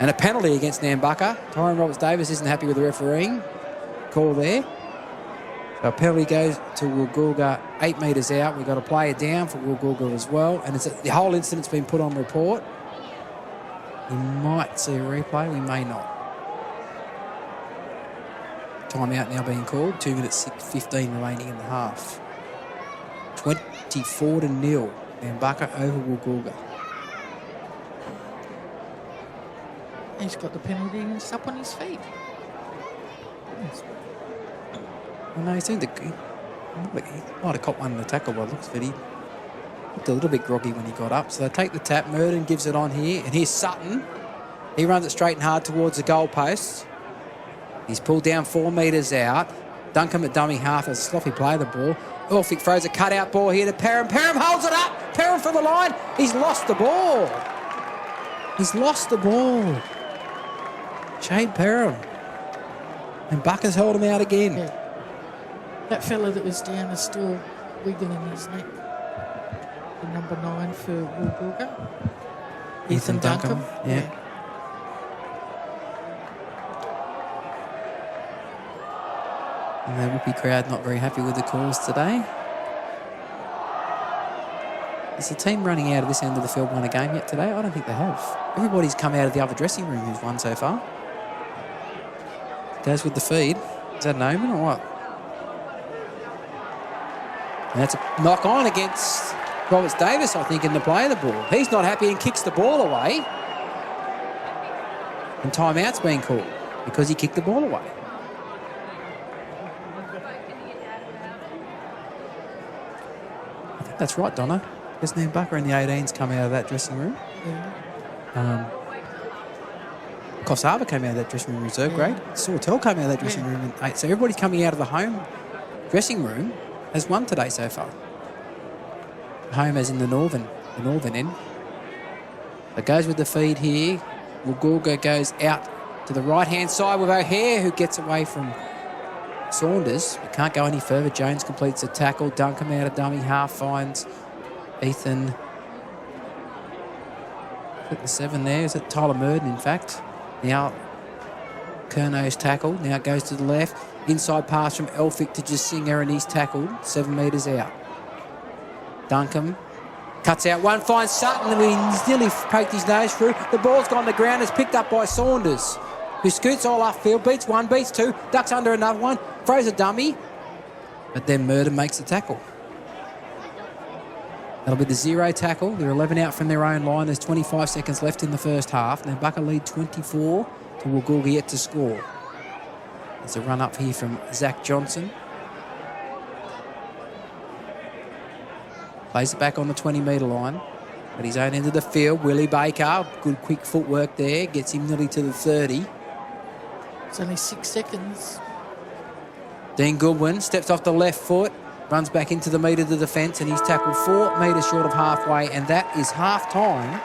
And a penalty against Nambucca. Tyrone Roberts-Davis isn't happy with the refereeing call there. So a penalty goes to Woolgoolga 8 metres out. We've got a player down for Woolgoolga as well. And the whole incident's been put on report. We might see a replay, we may not. Timeout now being called. 2 minutes 15 remaining in the half. 24-0. Nambucca over Woolgoolga. He's got the penalty and it's up on his feet. Well, no, he seemed to... He might have caught one in the tackle by the looks of it. He looked a little bit groggy when he got up. So they take the tap. Murden gives it on here. And here's Sutton. He runs it straight and hard towards the goalpost. He's pulled down 4 metres out. Duncombe at dummy half as a sloppy play of the ball. Elphick throws a cut-out ball here to Perham. Perham holds it up. Perham for the line. He's lost the ball. He's lost the ball. Shade Perham. And Bucker's held him out again. Yeah. That fella that was down is still wiggling his neck. The number 9 for Woolgoolga. Ethan Duncombe. Yeah. And the Whoopee crowd not very happy with the calls today. Has the team running out of this end of the field won a game yet today? I don't think they have. Everybody's come out of the other dressing room who's won so far. Goes with the feed. Is that an omen or what? And that's a knock on against Roberts Davis, I think, in the play of the ball. He's not happy and kicks the ball away. And timeout's been called because he kicked the ball away. I think that's right, Donna. Because Nambucca and the 18s come out of that dressing room. Yeah. Coffs Harbour came out of that dressing room reserve grade. Sawtell came out of that dressing room in 8. So everybody's coming out of the home dressing room has won today so far. Home as in the northern end. It goes with the feed here. Woolgoolga goes out to the right-hand side with O'Hare, who gets away from Saunders. We can't go any further. Jones completes the tackle. Duncombe out of dummy half finds Ethan. Put the 7 there. Is it Tyler Murden, in fact? Now, Curno's tackle. Now it goes to the left. Inside pass from Elphick to Jasinga, and he's tackled 7 metres out. Duncombe cuts out one, finds Sutton, and he's nearly poked his nose through. The ball's gone to the ground. It's picked up by Saunders, who scoots all upfield, beats 1, beats 2, ducks under another one, throws a dummy, but then Murden makes the tackle. That'll be the 0 tackle. They're 11 out from their own line. There's 25 seconds left in the first half. Now Bucker lead 24 to Woolgoolga yet to score. There's a run up here from Zach Johnson. Plays it back on the 20-metre line. At his own end of the field, Willie Baker, good quick footwork there, gets him nearly to the 30. It's only 6 seconds. Dean Goodwin steps off the left foot, runs back into the metre of the defence, and he's tackled 4 metres short of halfway, and that is half-time.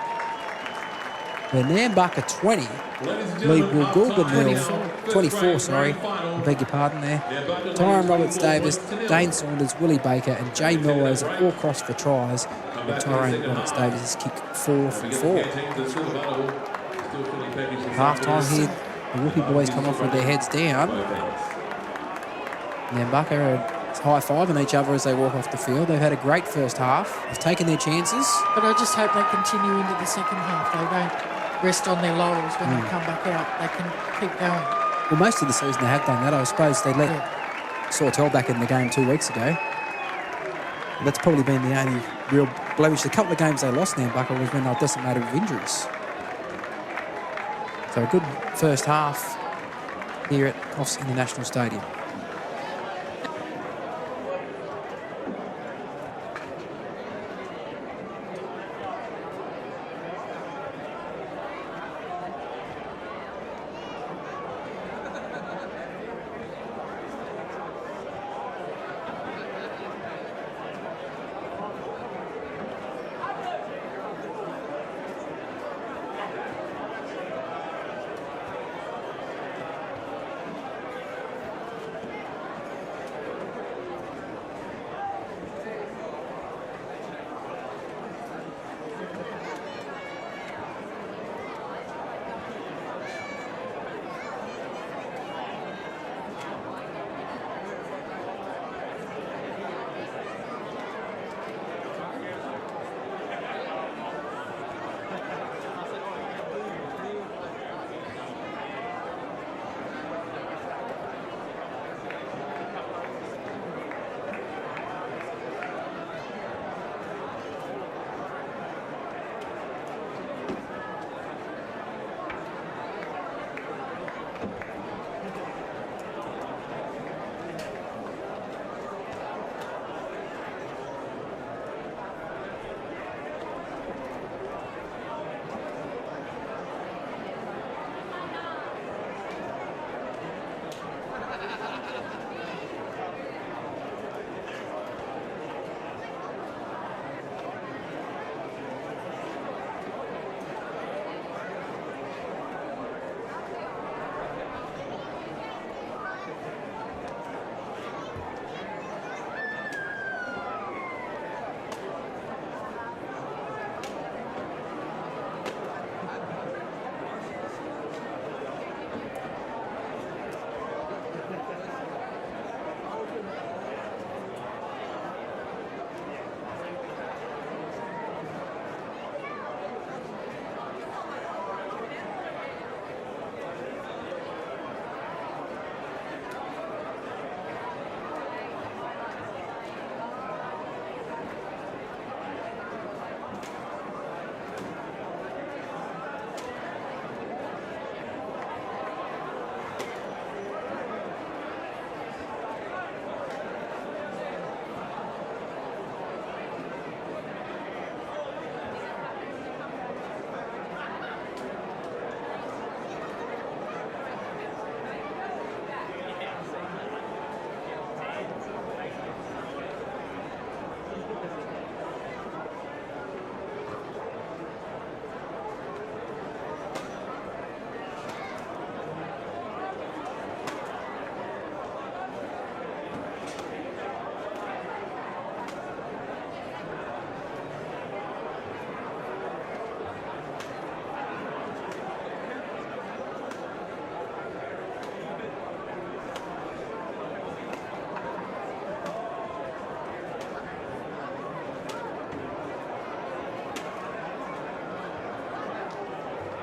The Nambucca 20 lead Woolgoolga 24, sorry. I beg your pardon there. Tyrone Roberts-Davis, Dane Saunders, Willie Baker and Jay Melrose have all crossed for tries. But Tyrone Roberts-Davis has kicked 4 from 4. Half-time here, the Whoopee boys come off with their heads down. Nambucca are high-fiving each other as they walk off the field. They've had a great first half. They've taken their chances. But I just hope they continue into the second half. They don't rest on their laurels when they come back out. They can keep going. Well, most of the season they have done that. I suppose they let Sawtell back in the game 2 weeks ago. That's probably been the only real blemish. The couple of games they lost Nambucca was when they were decimated with injuries. So a good first half here at Coffs International Stadium.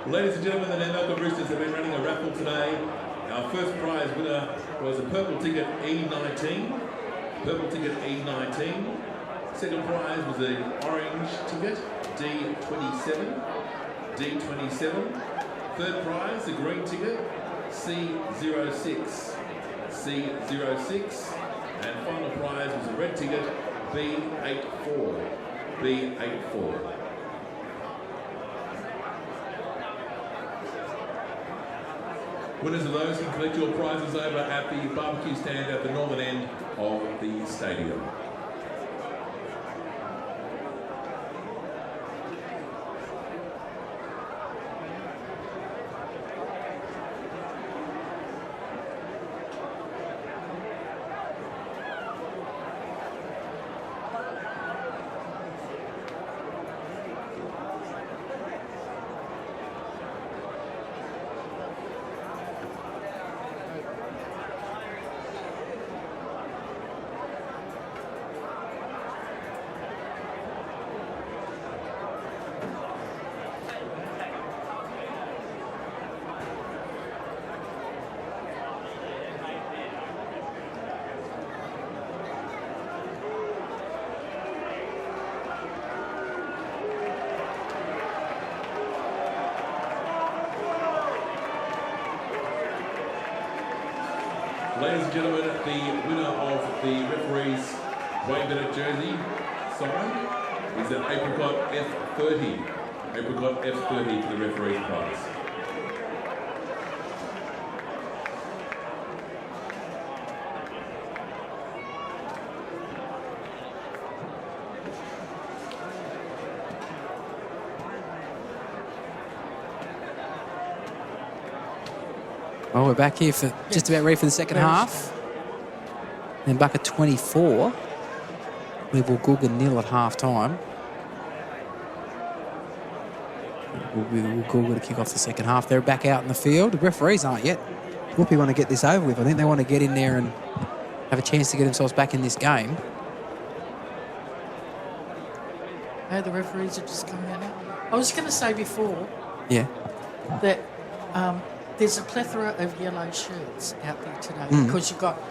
Ladies and gentlemen, the Nambucca Roosters have been running a raffle today. Our first prize winner was a purple ticket E19. Purple ticket E19. Second prize was an orange ticket D27. D27. Third prize, a green ticket C06. C06. And final prize was a red ticket B84. B84. Winners of those can collect your prizes over at the barbecue stand at the northern end of the stadium. Ladies and gentlemen, the winner of the referee's Wayne Bennett jersey sign is an Apricot F30. Apricot F30 for the referee's prize. Well, we're back here for just about ready for the second half. Then Bucket 24. Level Gulga nil at half time. We'll Gulga to kick off the second half. They're back out in the field. The referees aren't yet. Whoopi want to get this over with. I think they want to get in there and have a chance to get themselves back in this game. Oh, the referees are just coming out now. I was going to say before Yeah. that there's a plethora of yellow shirts out there today because you've got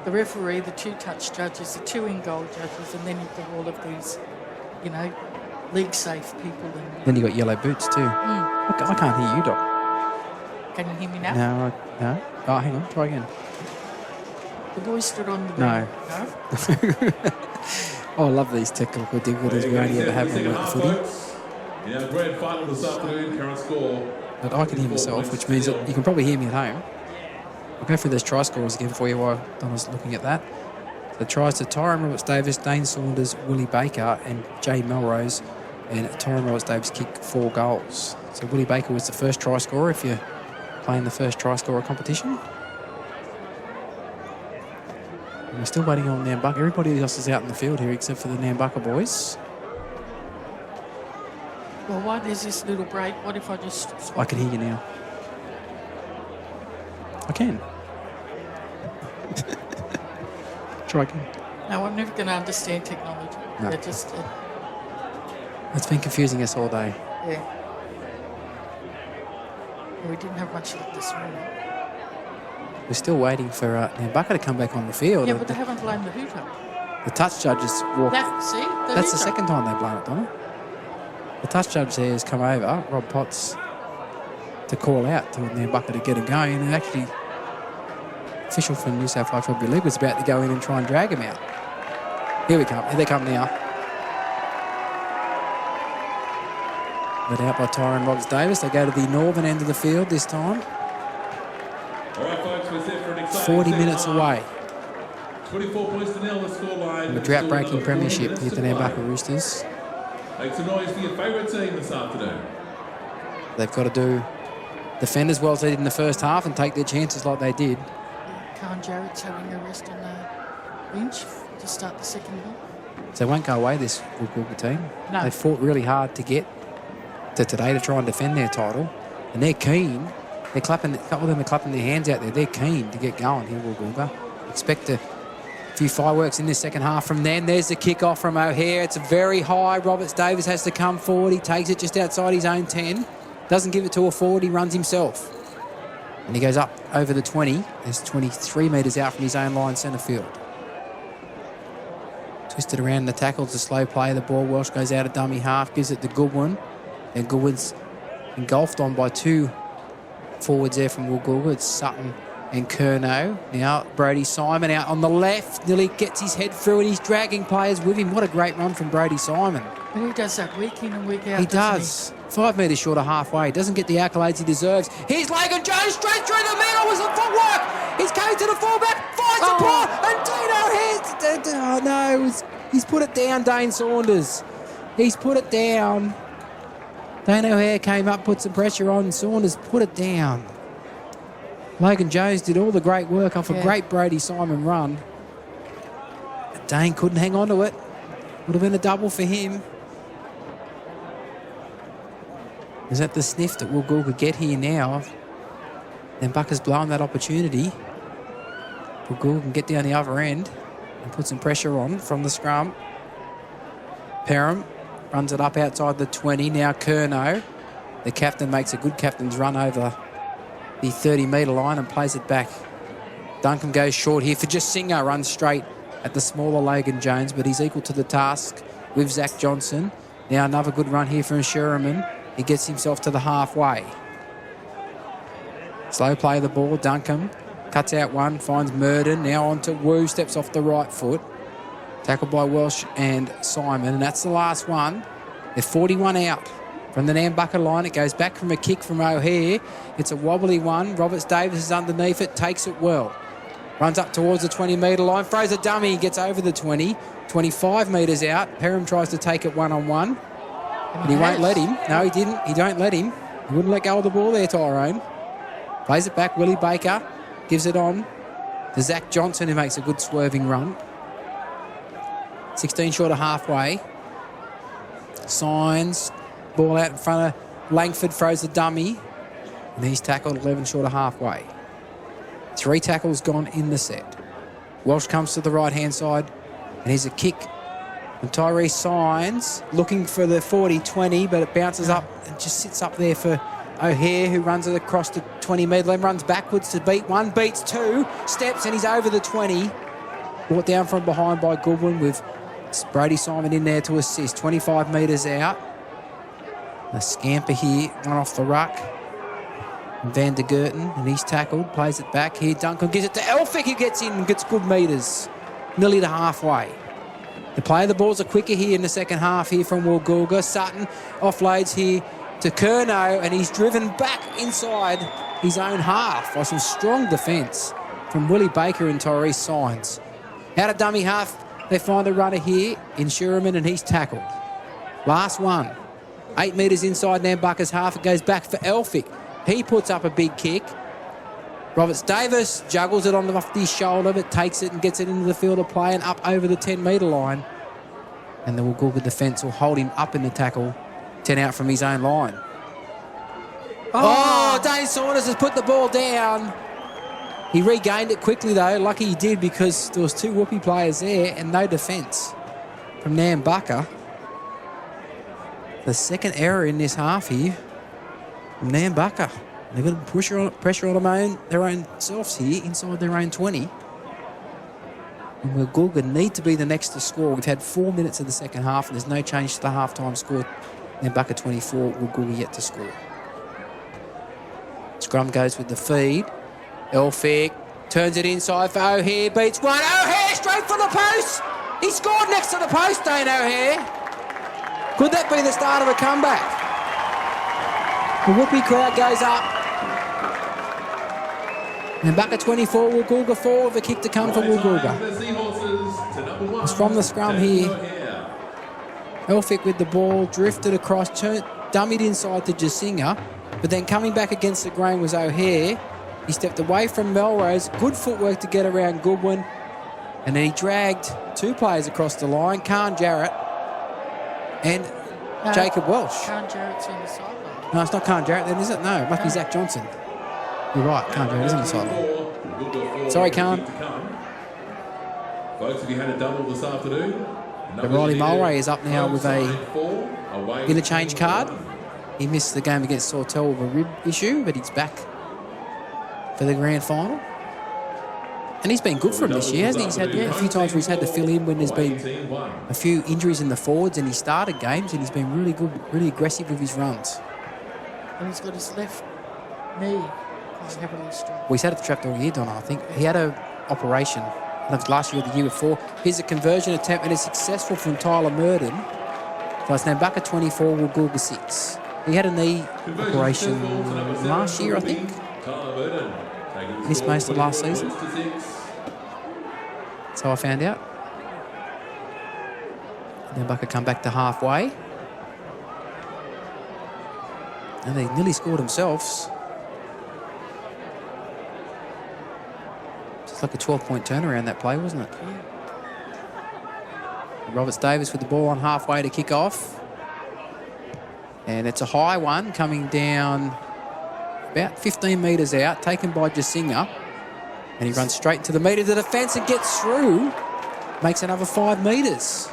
the referee, the two touch judges, the two in-goal judges, and then you've got all of these, you know, league-safe people. And Then you got yellow boots too. I can't hear you, Doc. can you hear me now? No. Oh, hang on. Try again. The boys stood on the No. No? Oh, I love these technical difficulties we only ever have when we're at the footy. Folks. In our grand final this afternoon, current score. But I can hear myself, which means that you can probably hear me at home. I'll go through those try scorers again for you while Donna's looking at that. So tries to Tyrone Roberts-Davis, Dane Saunders, Willie Baker and Jay Melrose. And Tyrone Roberts-Davis kicked 4 goals. So Willie Baker was the first try scorer if you're playing the first try scorer competition. And we're still waiting on Nambucca. Everybody else is out in the field here except for the Nambucca boys. Well, why there's this little break? What if I just swap? I can hear you now. I can. Try again. No, I'm never going to understand technology. No. They're just, It's been confusing us all day. yeah. We didn't have much luck this morning. We're still waiting for Nambucca to come back on the field. Yeah, but they haven't blown the hooter. The touch judges walked. See? That's the second time they've blown it, Donna. The touch judge there has come over, Rob Potts, to call out to Nambucca to get him going. And actually, official from New South Wales Rugby League was about to go in and try and drag him out. Here we come. Here they come now. Let out by Tyrone Roberts-Davis. They go to the northern end of the field this time. All right, folks, we're set for an exciting 40 second minutes half. away 24 points to nil, the scoreline. from the drought-breaking premiership with the Nambucca Roosters. Make some noise for your favourite team this afternoon. They've got to defend as well as they did in the first half and take their chances like they did. Khan Jarrett's having a rest on the bench to start the second half. So they won't go away, this Gulga team. No. They fought really hard to get to today to try and defend their title. And they're keen. They're clapping, a couple of them are clapping their hands out there. They're keen to get going here, Gulga. Expect a few fireworks in this second half from them. There's the kick-off from O'Hare. It's very high. Roberts-Davis has to come forward. He takes it just outside his own 10. Doesn't give it to a forward, he runs himself. And he goes up over the 20. There's 23 metres out from his own line, centre field. Twisted around the tackle. It's a slow play. The ball, Welsh goes out of dummy half, gives it to Goodwin. And Goodwin's engulfed on by two forwards there from Woolgoolga. It's Sutton and Curnow. Now Brody Simon out on the left. Nearly gets his head through and he's dragging players with him. What a great run from Brody Simon. But he does that week in and week out. He does. 5 metres short of halfway. Doesn't get the accolades he deserves. Here's Logan Jones straight through the middle with some footwork. He's going to the fullback. Finds the ball. And Dino hits. Oh no. He's put it down, Dane Saunders. He's put it down. Dane O'Hare came up, put some pressure on. Saunders put it down. Logan Jones did all the great work off a great Brody Simon run. But Dane couldn't hang on to it. Would have been a double for him. Is that the sniff that Woolgoolga get here now? Then Bucker's blown that opportunity. Woolgoolga can get down the other end and put some pressure on from the scrum. Perham runs it up outside the 20. Now Curnow. The captain makes a good captain's run over the 30-metre line and plays it back. Duncan goes short here for Jacinga. Runs straight at the smaller Logan Jones, but he's equal to the task with Zach Johnson. Now another good run here from Sherman. He gets himself to the halfway. Slow play of the ball. Duncan cuts out one, finds Murden. Now on to Wu, steps off the right foot. Tackled by Welsh and Simon, and that's the last one. They're 41 out from the Nambucca line. It goes back from a kick from O'Hare. It's a wobbly one. Roberts Davis is underneath it, takes it well. Runs up towards the 20-metre line, throws a dummy, gets over the 20. 25 metres out. Perham tries to take it one-on-one. But he won't let him. No, he didn't. He don't let him. He wouldn't let go of the ball there, Tyrone. Plays it back. Willie Baker gives it on to Zach Johnson, who makes a good swerving run. 16 short of halfway. Signs. Ball out in front of Langford, throws the dummy. And he's tackled 11 short of halfway. 3 tackles gone in the set. Welsh comes to the right-hand side. And here's a kick. And Tyree Signs looking for the 40-20, but it bounces up and just sits up there for O'Hare, who runs it across the 20-metre line, runs backwards to beat one, beats two, steps, and he's over the 20. Brought down from behind by Goodwin with Brody Simon in there to assist. 25 metres out. A scamper here, one off the ruck. And Van der Gerten, and he's tackled, plays it back. Here Duncan gives it to Elphick, who gets in and gets good metres. Nearly to halfway. The play of the balls are quicker here in the second half here from Woolgoolga. Sutton offloads here to Curnow, and he's driven back inside his own half by some strong defence from Willie Baker and Tyrese Signs. Out of dummy half, they find a runner here in Sherman, and he's tackled. Last one. 8 metres inside Nambucca's half. It goes back for Elphick. He puts up a big kick. Roberts Davis juggles it off his shoulder, but takes it and gets it into the field of play and up over the 10-metre line. And the Woolgoolga defence will hold him up in the tackle, 10 out from his own line. Oh, Dane Saunders has put the ball down. He regained it quickly, though. Lucky he did, because there was 2 Whoopee players there and no defence from Nambucca. The second error in this half here from Nambucca. They're going to pressure on their own selves here inside their own 20. And Woolgoolga need to be the next to score. We've had 4 minutes of the second half, and there's no change to the half-time score. Nambucca 24, Woolgoolga yet to score. Scrum goes with the feed. Elphick turns it inside for O'Hare, beats one. O'Hare straight for the post. He scored next to the post, Dane O'Hare. Could that be the start of a comeback? The Whoopee crowd goes up. Nambucca 24, Woolgoolga 4, with a kick to come for Woolgoolga. It's from the scrum here. Elphick with the ball, drifted across, dummied inside to Jacinga, but then coming back against the grain was O'Hare. He stepped away from Melrose, good footwork to get around Goodwin, and then he dragged 2 players across the line, Khan Jarrett and Jacob Welsh. Khan Jarrett's on the sideline. No, it's not Khan Jarrett then, is it? No, it must be Zach Johnson. You're right, Khan Jarrett is on the sideline. Sorry, Khan. Folks, if you had a double this afternoon, But Riley Mulray is up now with a interchange card. He missed the game against Sawtell with a rib issue, but he's back for the grand final. And he's been good for him this year, hasn't he? He's had a few times where he's had to fill in when there's been a few injuries in the forwards, and he started games, and he's been really good, really aggressive with his runs. And he's got his left knee quite heavily strained. Well, he's had it trapped all year, Donna, I think. He had an operation, that was last year or the year before. Here's a conversion attempt, and it's successful from Tyler Murden. So it's Nambucca 24, Woolgoolga 6. He had a knee operation last year, I think. Missed most of last season. So I found out. Nambucca come back to halfway. And they nearly scored themselves. Just like a 12-point turnaround, that play, wasn't it? Yeah. Roberts Davis with the ball on halfway to kick off. And it's a high one coming down about 15 metres out, taken by Jasinga. And he runs straight into the metre of the defence and gets through. Makes another 5 metres.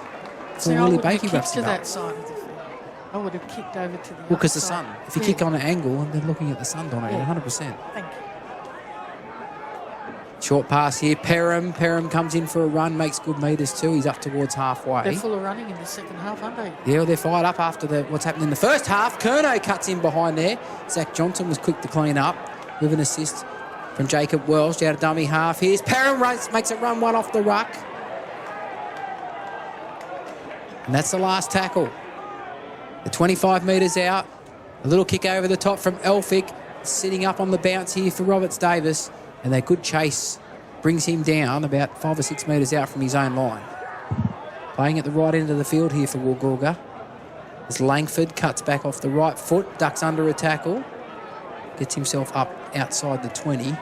See, I Willie wouldn't have Bakey kicked wraps to him up. that side of the field. I would have kicked over to the Well, because the other sun. side. If you Yeah. kick on an angle, and they're looking at the sun, Donna, Yeah. 100%. Thank you. Short pass here, Perham. Perham comes in for a run, makes good metres too. He's up towards halfway. They're full of running in the second half, aren't they? Yeah, well, they're fired up after what's happened in the first half. Curnow cuts in behind there. Zach Johnson was quick to clean up with an assist from Jacob Welsh out of dummy half. Here's Perham, makes it run one off the ruck. And that's the last tackle. The 25 metres out. A little kick over the top from Elphick. Sitting up on the bounce here for Roberts Davis. And that good chase brings him down about 5 or 6 metres out from his own line. Playing at the right end of the field here for Woolgoolga. As Langford cuts back off the right foot, ducks under a tackle. Gets himself up outside the 20.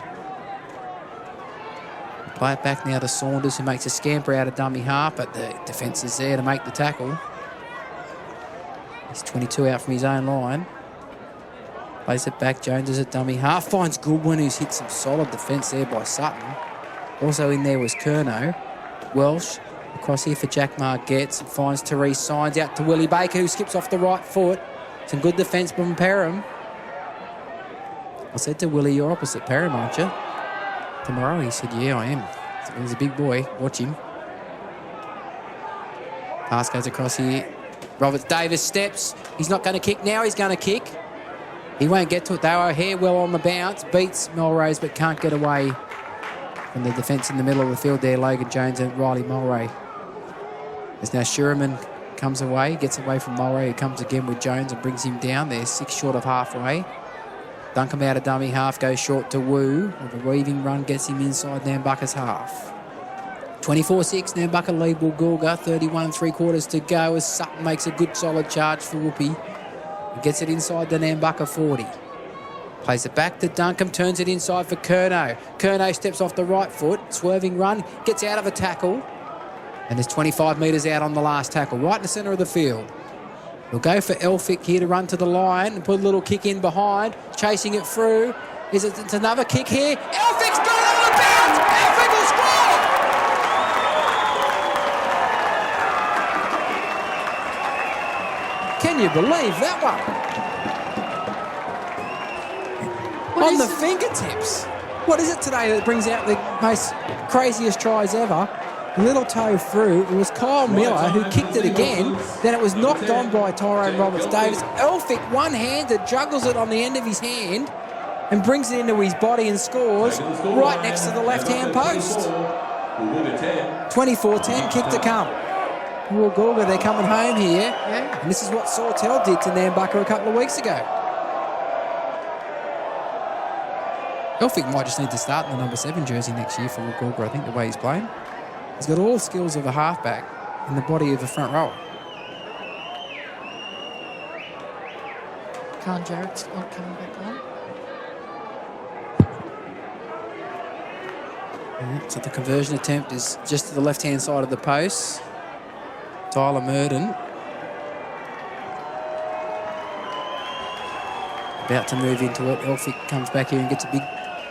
Play it back now to Saunders, who makes a scamper out of dummy half, but the defence is there to make the tackle. He's 22 out from his own line. Plays it back, Jones is at dummy half. Finds Goodwin, who's hit some solid defence there by Sutton. Also in there was Curnow. Welsh across here for Jack Margetts. Finds Therese Signs out to Willie Baker, who skips off the right foot. Some good defence from Perham. I said to Willie, you're opposite Perham, aren't you? Tomorrow, he said, yeah, I am. So he's a big boy. Watch him. Pass goes across here. Roberts Davis steps. He's not going to kick now. He's going to kick. He won't get to it, though. O'Hare well on the bounce. Beats Melrose, but can't get away from the defence in the middle of the field there. Logan Jones and Riley Mulray. As now Sherman comes away, gets away from Mulray, who comes again with Jones and brings him down there, 6 short of halfway. Duncombe out of dummy half, goes short to Wu. With a weaving run, gets him inside Nambucca's half. 24-6, Nambucca lead Woolgoolga, 31 3/4 to go as Sutton makes a good solid charge for Whoopi. He gets it inside the Nambucca 40. Plays it back to Duncombe, turns it inside for Curnow. Curnow steps off the right foot, swerving run, gets out of a tackle. And there's 25 metres out on the last tackle, right in the centre of the field. He'll go for Elphick here to run to the line and put a little kick in behind, chasing it through. It's another kick here. Elphick's got it on the bounce! Elphick will score! Can you believe that one? On the fingertips. What is it today that brings out the most craziest tries ever? Little toe through. It was Kyle Miller who kicked it again. Then it was knocked on by Tyrone Roberts Davis. Elphick, one-handed, juggles it on the end of his hand and brings it into his body and scores right next to the left-hand post. 24-10, kick to come. Woolgoolga, they're coming home here. Yeah. And this is what Sawtell did to Nambucca a couple of weeks ago. Elphick might just need to start in the number 7 jersey next year for Woolgoolga, I think, the way he's playing. He's got all the skills of a halfback and the body of a front rower. Khan Jarrett's not coming back on. So the conversion attempt is just to the left-hand side of the post. Tyler Murden. About to move into it. Elphick comes back here and gets a big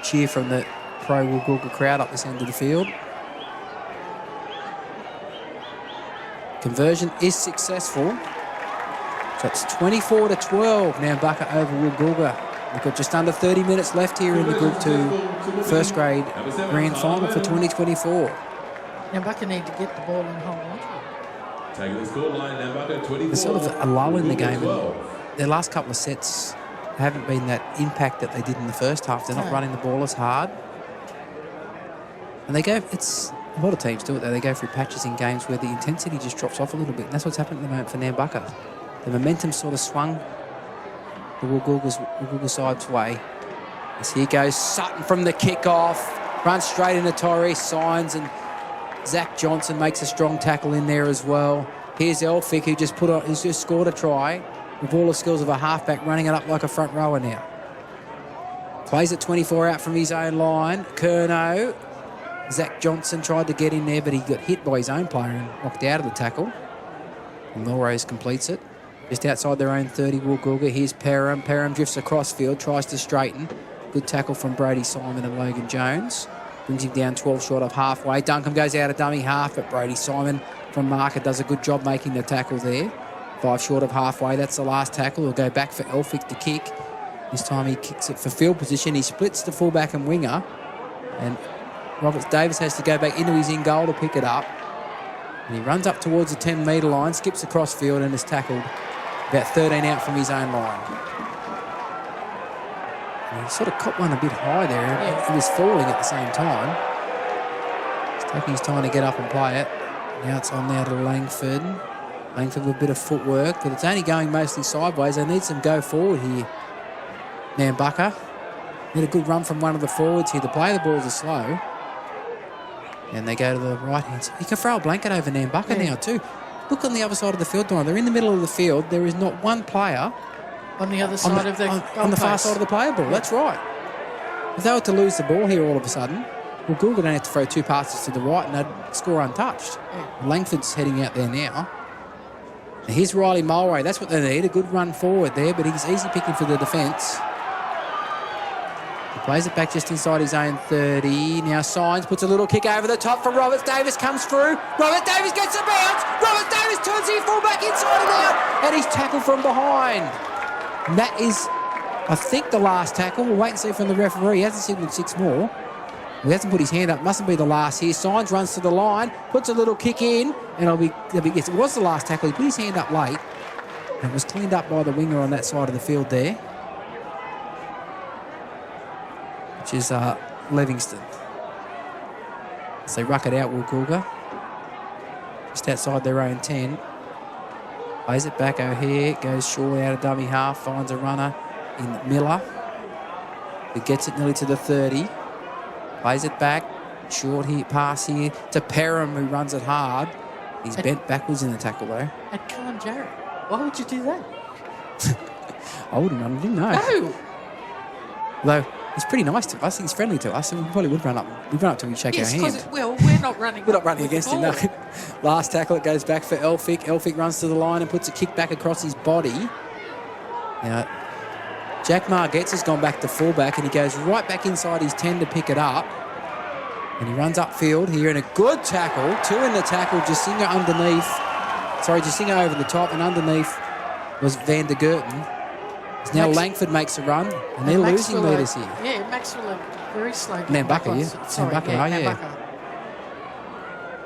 cheer from the pro Woolgoolga crowd up this end of the field. Conversion is successful. That's 24-12. Nambucca over Woolgoolga. We've got just under 30 minutes left here in the Group 2 first grade grand final for 2024. Nambucca need to get the ball and hold on to it. Taking the scoreline, Nambucca 24. There's sort of a lull in the game. 12. Their last couple of sets haven't been that impact that they did in the first half. They're not running the ball as hard. And they go, it's a lot of teams do it though. They go through patches in games where the intensity just drops off a little bit. And that's what's happened at the moment for Nambucca. The momentum sort of swung the Woolgoolga side's way. As here goes Sutton from the kickoff. Runs straight into Torres, signs, and Zach Johnson makes a strong tackle in there as well. Here's Elphick, who's just scored a try with all the skills of a halfback, running it up like a front rower now. Plays it 24 out from his own line. Curnow. Zach Johnson tried to get in there, but he got hit by his own player and knocked out of the tackle. And Melrose completes it. Just outside their own 30, Woolgoolga. Here's Perham. Perham drifts across field, tries to straighten. Good tackle from Brady Simon and Logan Jones. Brings him down 12 short of halfway. Duncombe goes out of dummy half, but Brady Simon from marker does a good job making the tackle there. 5 short of halfway. That's the last tackle. He'll go back for Elphick to kick. This time he kicks it for field position. He splits the fullback and winger. And Roberts Davis has to go back into his in goal to pick it up. And he runs up towards the 10-metre line, skips across field and is tackled about 13 out from his own line. And he sort of caught one a bit high there. Yeah. He was falling at the same time. He's taking his time to get up and play it. Now it's on now to Langford. Langford with a bit of footwork, but it's only going mostly sideways. They need some go forward here. Nambucca. Need a good run from one of the forwards here. The play the balls are slow. And they go to the right-hand side. You can throw a blanket over Nambucca now too. Look on the other side of the field, Donna. They're in the middle of the field. There is not one player On the other side of the on the far side of the player ball. That's right. If they were to lose the ball here all of a sudden, well, Goulga don't have to throw 2 passes to the right and they'd score untouched. Yeah. Langford's heading out there now. And here's Riley Mulray. That's what they need, a good run forward there, but he's easy picking for the defence. He plays it back just inside his own 30. Now Signs puts a little kick over the top for Roberts Davis, comes through. Roberts Davis gets a bounce. Roberts Davis turns the fullback inside and out, and he's tackled from behind. And that is, I think, the last tackle. We'll wait and see from the referee. He hasn't signalled 6 more. He hasn't put his hand up. Mustn't be the last here. Signs runs to the line, puts a little kick in, and yes, it was the last tackle. He put his hand up late, and it was cleaned up by the winger on that side of the field there, which is Livingston. So they ruck it out, Woolgoolga. Just outside their own 10. Plays it back O'Hare, goes short out of dummy half, finds a runner in Miller, who gets it nearly to the 30. Plays it back, short here, pass here to Perham, who runs it hard. He's bent backwards in the tackle though. And Cullen Jarrett. Why would you do that? I wouldn't run him, no. No. Although he's pretty nice to us, he's friendly to us, and we probably would run up. We'd run up to him and shake our hand. Yes, because we're not running. We're not running against him, no. Ball. Last tackle, it goes back for Elphick. Elphick runs to the line and puts a kick back across his body. Now, Jack Margetts has gone back to fullback and he goes right back inside his 10 to pick it up. And he runs upfield here in a good tackle. 2 in the tackle, Jasinga underneath. Sorry, Jasinga over the top, and underneath was Van der Gerten. Now Langford makes a run, and they're losing leaders here. Yeah, Maxwell are very slow. Nambucca, yeah. Sorry, Nambucca, Nambucca.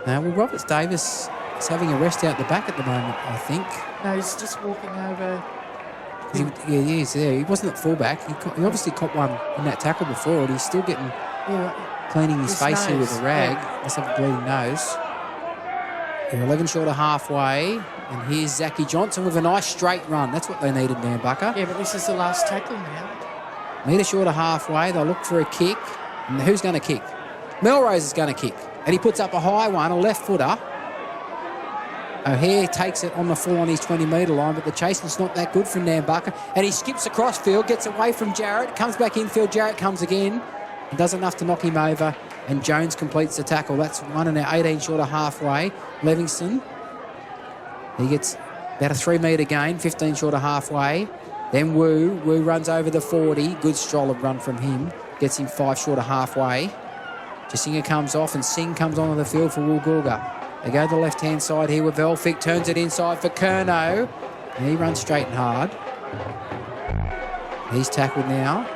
Now, well, Roberts Davis is having a rest out the back at the moment, I think. No, he's just walking over. He's there. He wasn't at fullback. He obviously caught one in that tackle before, and he's still getting cleaning his face here with a rag. Must have a bleeding nose. They're 11 short of halfway, and here's Zachy Johnson with a nice straight run. That's what they needed, Nambucca. Yeah, but this is the last tackle now. Metre short of halfway. They'll look for a kick. And who's going to kick? Melrose is going to kick. And he puts up a high one, a left footer. O'Hare takes it on the full on his 20-metre line, but the chasing's not that good from Nambucca. And he skips across field, gets away from Jarrett, comes back infield. Jarrett comes again and does enough to knock him over. And Jones completes the tackle. That's 1 and 18 short of halfway. Livingston, he gets about a 3-metre gain, 15 short of halfway. Then Wu runs over the 40. Good stroller run from him. Gets him 5 short of halfway. Jasinga comes off and Singh comes onto the field for Woolgoolga. They go to the left-hand side here with Elphick. Turns it inside for Curnow. And he runs straight and hard. He's tackled now.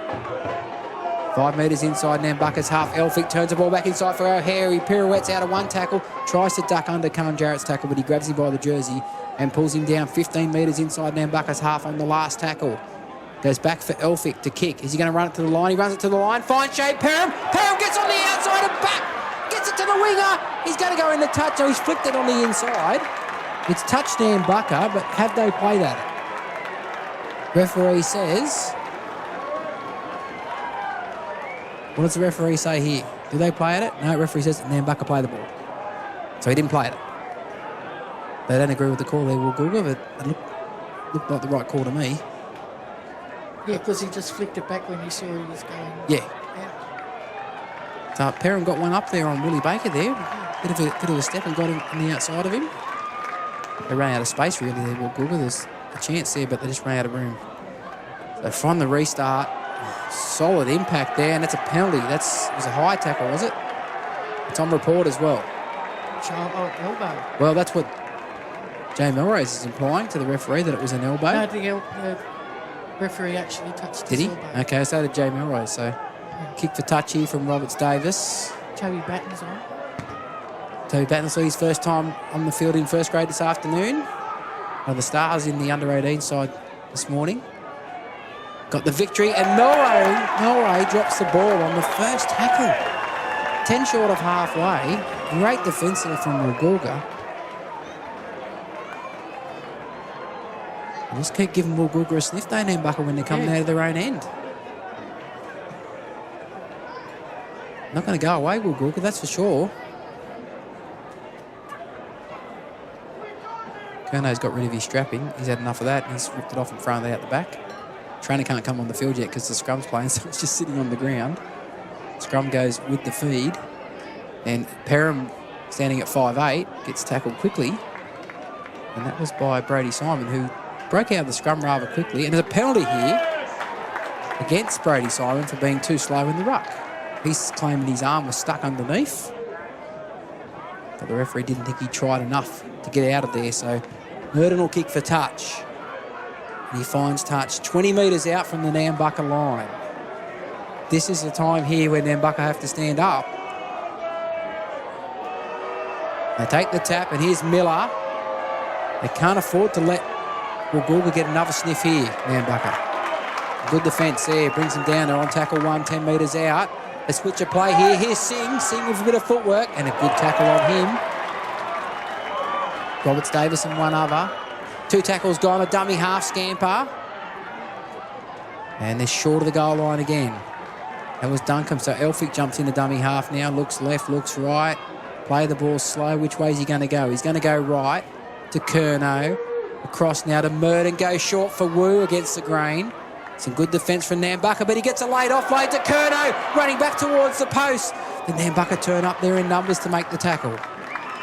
5 metres inside Nambucca's half. Elphick turns the ball back inside for O'Hare. He pirouettes out of one tackle, tries to duck under Cullen Jarrett's tackle, but he grabs him by the jersey and pulls him down 15 metres inside Nambucca's half on the last tackle. Goes back for Elphick to kick. Is he going to run it to the line? He runs it to the line. Finds Shade Perham. Perham gets on the outside and back. Gets it to the winger. He's going to go in the touch, so he's flicked it on the inside. It's touched Nambucca, but have they played at it? Referee says... What does the referee say here? Do they play at it? No, referee says Nambucca play the ball. So he didn't play at it. They don't agree with the call there, Will Google, but it looked like the right call to me. Yeah, because he just flicked it back when he saw he was going. Yeah. Out. So Perham got one up there on Willie Baker there. Bit of a step and got him on the outside of him. They ran out of space really there, Will Google. There's a chance there, but they just ran out of room. So from the restart, solid impact there, and that's a penalty. It was a high tackle, was it? It's on report as well. Elbow. Well, that's what Jay Melrose is implying to the referee, that it was an elbow. No, the referee actually touched Did his he? elbow. Okay, so did Jay Melrose. So kick for touch here from Roberts Davis. Toby Batten's on. Toby Battensley's first time on the field in first grade this afternoon. One of the stars in the under-18 side this morning. Got the victory, and Melray drops the ball on the first tackle. 10 short of halfway. Great defence there from Woolgoolga. And just keep giving Woolgoolga a sniff, don't Nambucca, when they're coming out of their own end. Not going to go away, Woolgoolga, that's for sure. Kerno's got rid of his strapping. He's had enough of that, and he's ripped it off in front of out the back. Trainer can't come on the field yet because the scrum's playing, so it's just sitting on the ground. Scrum goes with the feed. And Perham, standing at 5'8", gets tackled quickly. And that was by Brady Simon, who broke out of the scrum rather quickly. And there's a penalty here against Brady Simon for being too slow in the ruck. He's claiming his arm was stuck underneath. But the referee didn't think he tried enough to get out of there, so Murden will kick for touch. And he finds touch 20 metres out from the Nambucca line. This is the time here where Nambucca have to stand up. They take the tap, and here's Miller. They can't afford to let Woolgoolga get another sniff here, Nambucca. Good defence there, brings him down. They're on tackle 1, 10 metres out. They switch a play here. Here's Singh. Singh with a bit of footwork and a good tackle on him. Roberts Davis and one other. 2 tackles gone, a dummy half scamper. And they're short of the goal line again. That was Duncombe, so Elphick jumps in the dummy half now, looks left, looks right. Play the ball slow. Which way is he going to go? He's going to go right to Curnow. Across now to Murden, goes short for Wu against the grain. Some good defence from Nambucca, but he gets a late offload to Curnow, running back towards the post. The Nambucca turn up there in numbers to make the tackle.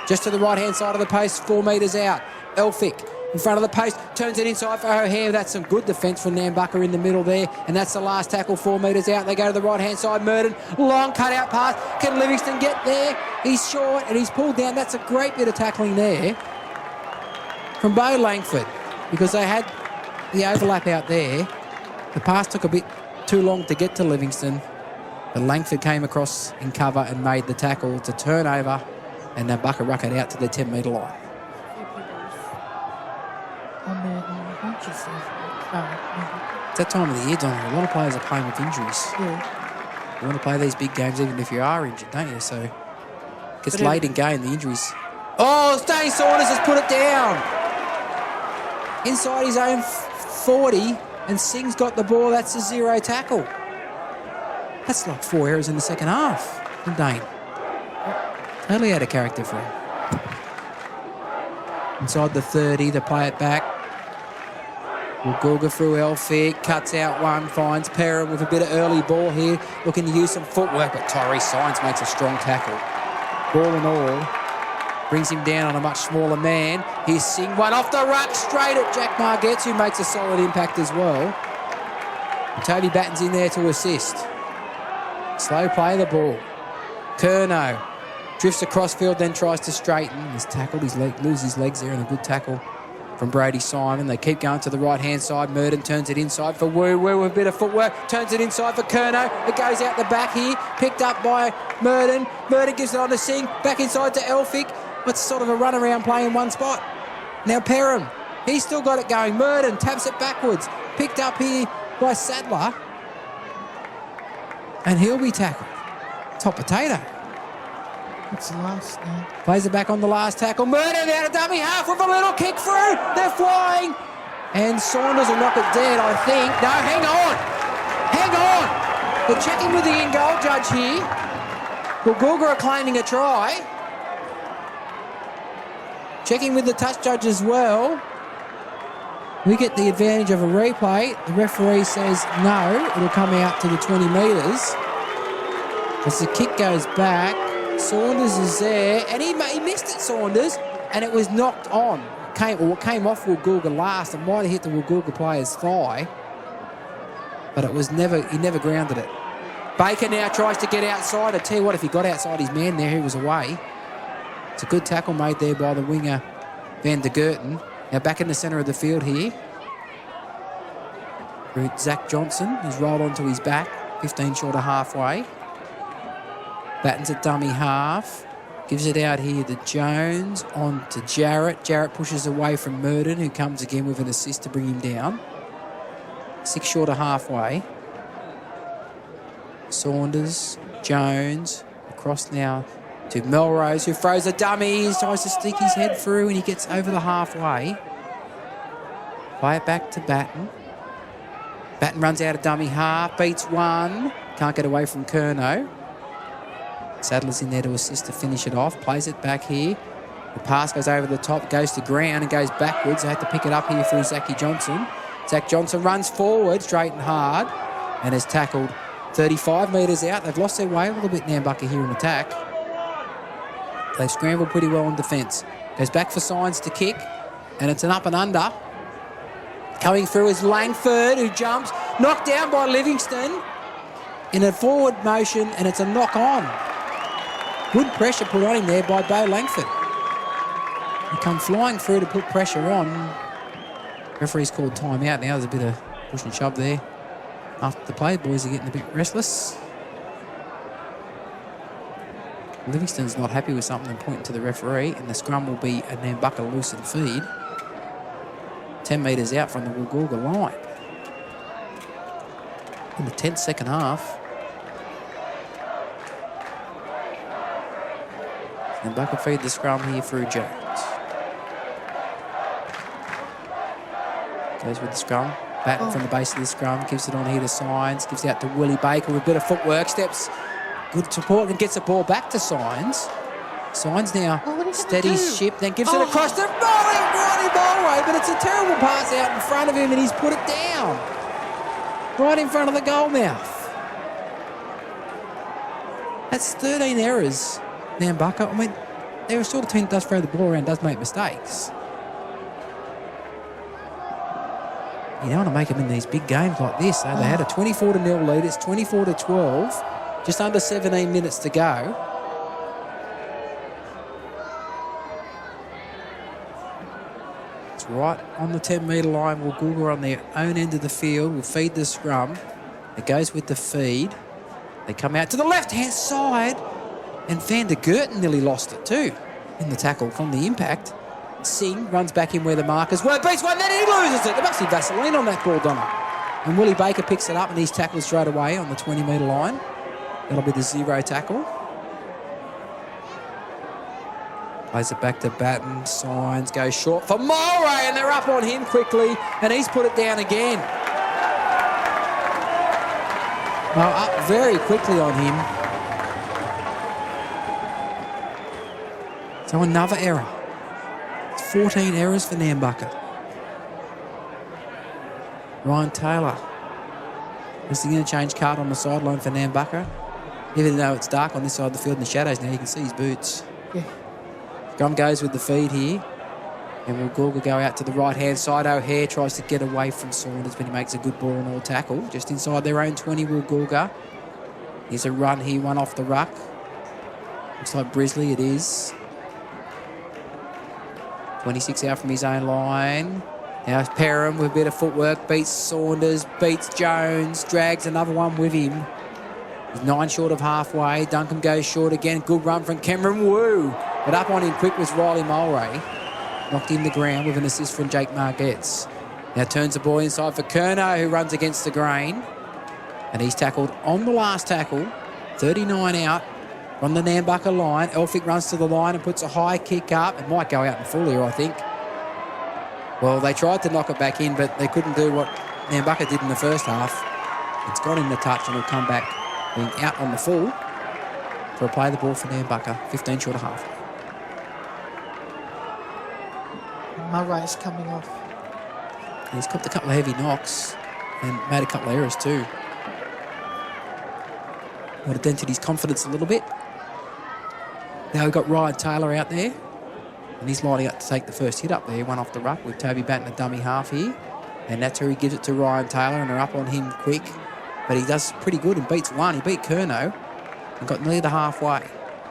Just to the right-hand side of the post, 4 metres out. Elphick in front of the post, turns it inside for O'Hare. That's some good defence from Nambucca in the middle there, and that's the last tackle, 4 metres out. They go to the right-hand side, Murden, long cut-out pass. Can Livingston get there? He's short, and he's pulled down. That's a great bit of tackling there from Bo Langford, because they had the overlap out there. The pass took a bit too long to get to Livingston, but Langford came across in cover and made the tackle. It's a turnover, and Nambucca ruck it out to the 10-metre line. On the bunches It's that time of the year, Donald. A lot of players are playing with injuries. Yeah. You want to play these big games even if you are injured, don't you? So it gets But late in game, the injuries. Oh, Dane Saunders has put it down. Inside his own 40, and Singh's got the ball. That's a 0 tackle. That's like 4 errors in the second half from Dane. Totally out of character for him. Inside the 30, they play it back. Woolgoolga through Elphick, cuts out one, finds Perham with a bit of early ball here, looking to use some footwork, but Tyrese Sines makes a strong tackle. Ball and all, brings him down on a much smaller man. Here's Singh, one off the ruck, straight at Jack Margetts, who makes a solid impact as well. And Toby Batten's in there to assist. Slow play the ball. Curnow drifts across field, then tries to straighten. He's tackled, loses his legs there, and a good tackle from Brady Simon. They keep going to the right-hand side. Murden turns it inside for Wu. Wu with a bit of footwork. Turns it inside for Curnow. It goes out the back here. Picked up by Murden. Murden gives it on to Singh. Back inside to Elphick. It's sort of a run-around play in one spot. Now Perham. He's still got it going. Murden taps it backwards. Picked up here by Sadler. And he'll be tackled. Top potato. It's the last now. Plays it back on the last tackle. Murden out of dummy half with a little kick through. They're flying. And Saunders will knock it dead, I think. No, hang on. Hang on. They're checking with the in-goal judge here. Woolgoolga are claiming a try. Checking with the touch judge as well. We get the advantage of a replay. The referee says no. It'll come out to the 20 metres. As the kick goes back, Saunders is there, and he missed it, Saunders, and it was knocked on. Came off Woolgoolga last. It might have hit the Woolgoolga player's thigh, but he never grounded it. Baker now tries to get outside. I tell you what, if he got outside his man there, he was away. It's a good tackle made there by the winger, Van der Gerten. Now back in the centre of the field here. Zach Johnson has rolled onto his back, 15 short of halfway. Battens at dummy half. Gives it out here to Jones, on to Jarrett. Jarrett pushes away from Murden, who comes again with an assist to bring him down. 6 short of halfway. Saunders, Jones, across now to Melrose, who throws a dummy. He tries to stick his head through and he gets over the halfway. Play it back to Batten. Batten runs out of dummy half, beats one. Can't get away from Curnow. Sadler's in there to assist to finish it off. Plays it back here. The pass goes over the top, goes to ground and goes backwards. They have to pick it up here through Zachy Johnson. Zach Johnson runs forward, straight and hard, and is tackled 35 metres out. They've lost their way a little bit, Nambucca, here in attack. They've scrambled pretty well in defence. Goes back for Signs to kick, and it's an up and under. Coming through is Langford, who jumps, knocked down by Livingston in a forward motion, and it's a knock on. Good pressure put on him there by Bo Langford. He come flying through to put pressure on. Referee's called time out now. There's a bit of push and shove there. After the play, the boys are getting a bit restless. Livingston's not happy with something and pointing to the referee, and the scrum will be a Nambucca loose and feed. 10 metres out from the Woolgoolga line. In the 10th second half. Nambucca feed the scrum here through Jones. Goes with the scrum. Batten from the base of the scrum. Gives it on here to Signs. Gives it out to Willie Baker with a bit of footwork. Steps. Good support and gets the ball back to Signs. Signs now steadies ship, then gives it across to Ronnie Bolway, but it's a terrible pass out in front of him and he's put it down. Right in front of the goal mouth. That's 13 errors, Nambucca. I mean, they're a sort of team that does throw the ball around, does make mistakes. You don't want to make them in these big games like this. So they had a 24-0 lead. It's 24-12. Just under 17 minutes to go. It's right on the 10-metre line. Woolgoolga on their own end of the field will feed the scrum. It goes with the feed. They come out to the left-hand side. And Van der Gerten nearly lost it too in the tackle from the impact. Singh runs back in where the markers were. Beats one, then he loses it. There must be Vaseline on that ball, Donna. And Willie Baker picks it up and he's tackled straight away on the 20-metre line. That'll be the 0 tackle. Plays it back to Batten. Signs, goes short for Mulray, and they're up on him quickly, and he's put it down again. Well, up very quickly on him. So another error. It's 14 errors for Nambucca. Ryan Taylor. Is the interchange card on the sideline for Nambucca? Even though it's dark on this side of the field in the shadows now, you can see his boots. Yeah. Scrum goes with the feed here. And Woolgoolga go out to the right-hand side. O'Hare tries to get away from Saunders, but he makes a good ball and all tackle. Just inside their own 20, Woolgoolga. Here's a run here, one off the ruck. Looks like Brisley, it is. 26 out from his own line. Now Perham with a bit of footwork, beats Saunders, beats Jones, drags another one with him. He's 9 short of halfway. Duncan goes short again. Good run from Cameron Wu. But up on him quick was Riley Mulray. Knocked him to ground with an assist from Jake Margetts. Now turns the ball inside for Curnow, who runs against the grain. And he's tackled on the last tackle. 39 out from the Nambucca line. Elphick runs to the line and puts a high kick up. It might go out in full here, I think. Well, they tried to knock it back in, but they couldn't do what Nambucca did in the first half. It's got him the touch and he'll come back being out on the full for a play the ball for Nambucca. 15 short of half. Murray's coming off. He's copped a couple of heavy knocks and made a couple of errors too. Would have dented his confidence a little bit. Now we've got Ryan Taylor out there. And he's lining up to take the first hit up there. One off the ruck with Toby Batten a dummy half here. And that's where he gives it to Ryan Taylor and they're up on him quick. But he does pretty good and beats one. He beat Curnow and got nearly the halfway.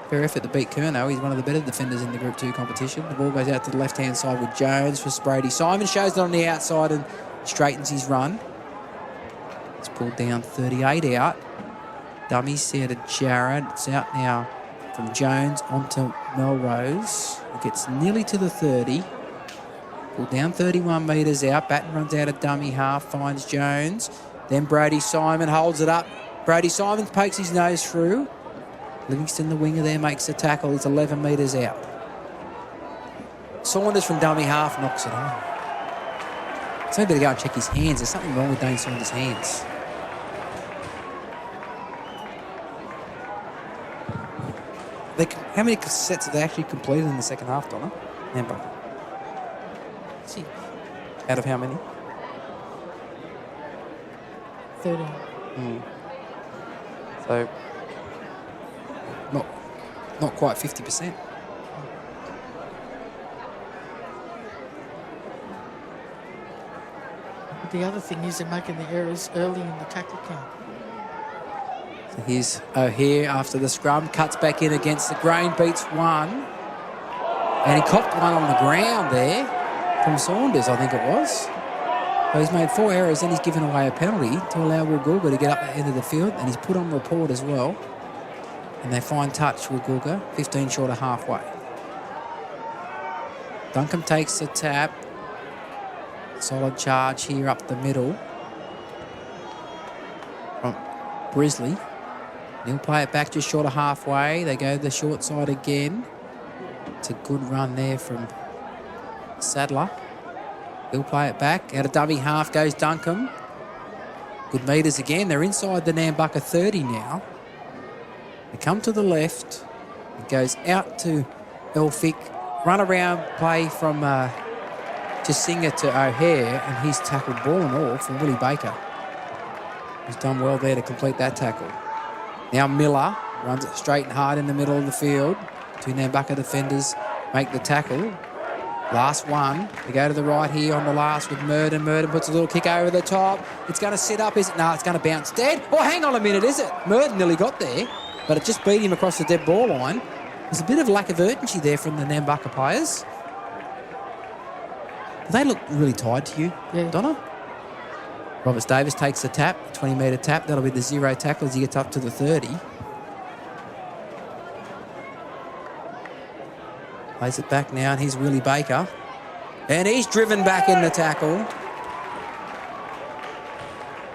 Fair effort to beat Curnow. He's one of the better defenders in the Group 2 competition. The ball goes out to the left-hand side with Jones for Brady Simon. Shows it on the outside and straightens his run. It's pulled down 38 out. Dummies there to Jarrod. It's out now from Jones onto Melrose. It gets nearly to the 30. Pulled down 31 metres out. Batten runs out a dummy half, finds Jones. Then Brady Simon holds it up. Brady Simon pokes his nose through. Livingston, the winger there, makes the tackle. It's 11 metres out. Saunders from dummy half knocks it on. So he better go and check his hands. There's something wrong with Dane Saunders' hands. How many sets have they actually completed in the second half, Donna? Nambucca. See, Out of how many? 13. So, not quite 50%. But the other thing is they're making the errors early in the tackle count. So here's O'Hare after the scrum, cuts back in against the grain, beats one. And he copped one on the ground there from Saunders, I think it was. So he's made 4 errors, then he's given away a penalty to allow Woolgoolga to get up the end of the field, and he's put on report as well. And they find touch, Woolgoolga, 15 short of halfway. Duncombe takes the tap. Solid charge here up the middle from Brisley. He'll play it back just short of halfway. They go to the short side again. It's a good run there from Sadler. He'll play it back. Out of dummy half goes Duncombe. Good metres again. They're inside the Nambucca 30 now. They come to the left. It goes out to Elphick. Run around play from Jasinga to O'Hare, and he's tackled ball and all from Willie Baker. He's done well there to complete that tackle. Now Miller runs it straight and hard in the middle of the field. 2 Nambucca defenders make the tackle. Last one. They go to the right here on the last with Murden. Murden puts a little kick over the top. It's going to sit up, is it? No, it's going to bounce dead. Oh, hang on a minute, is it? Murden nearly got there, but it just beat him across the dead ball line. There's a bit of lack of urgency there from the Nambucca players. They look really tired to you, Yeah. Donna? Roberts Davis takes the tap, 20-metre tap. That'll be the 0 tackle as he gets up to the 30. Plays it back now, and here's Willie Baker. And he's driven back in the tackle.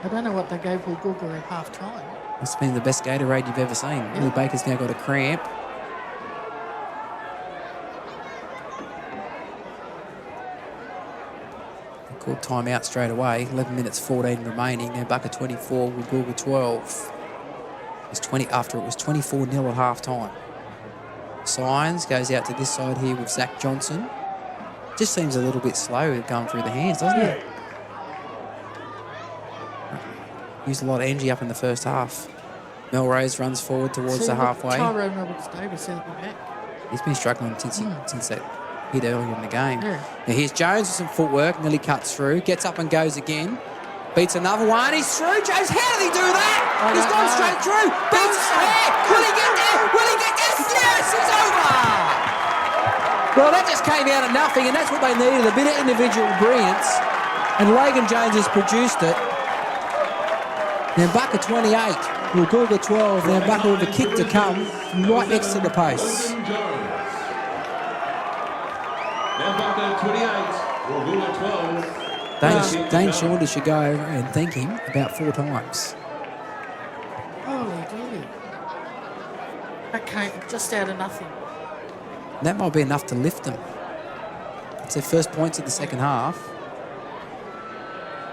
I don't know what they gave Woolgoolga at half time. Must have been the best Gatorade you've ever seen. Willie Baker's now got a cramp. They called timeout straight away. 11 minutes 14 remaining. Nambucca 24, Woolgoolga 12. It's 20 after it was 24-0 at half time. Signs goes out to this side here with Zach Johnson. Just seems a little bit slow going through the hands, doesn't it? Used a lot of energy up in the first half. Melrose runs forward towards the halfway. Tyrone Roberts-Davis out the back. He's been struggling since that hit earlier in the game. Yeah. Now here's Jones with some footwork, nearly cuts through, gets up and goes again. Beats another one, he's through. Jones, how did he do that? He's gone straight through. Beats O'Hare. Will he get there? Will he get there? Yes, it's over! Well, that just came out of nothing, and that's what they needed, a bit of individual brilliance. And Logan Jones has produced it. Nambucca 28, Woolgoolga 12. Nambucca with a kick to come from right next to the post. Logan Jones. Nambucca 28, Woolgoolga 12. Dane Saunders should go over and thank him about 4 times. Holy dooly. Okay, just out of nothing. And that might be enough to lift them. It's their first points of the second half.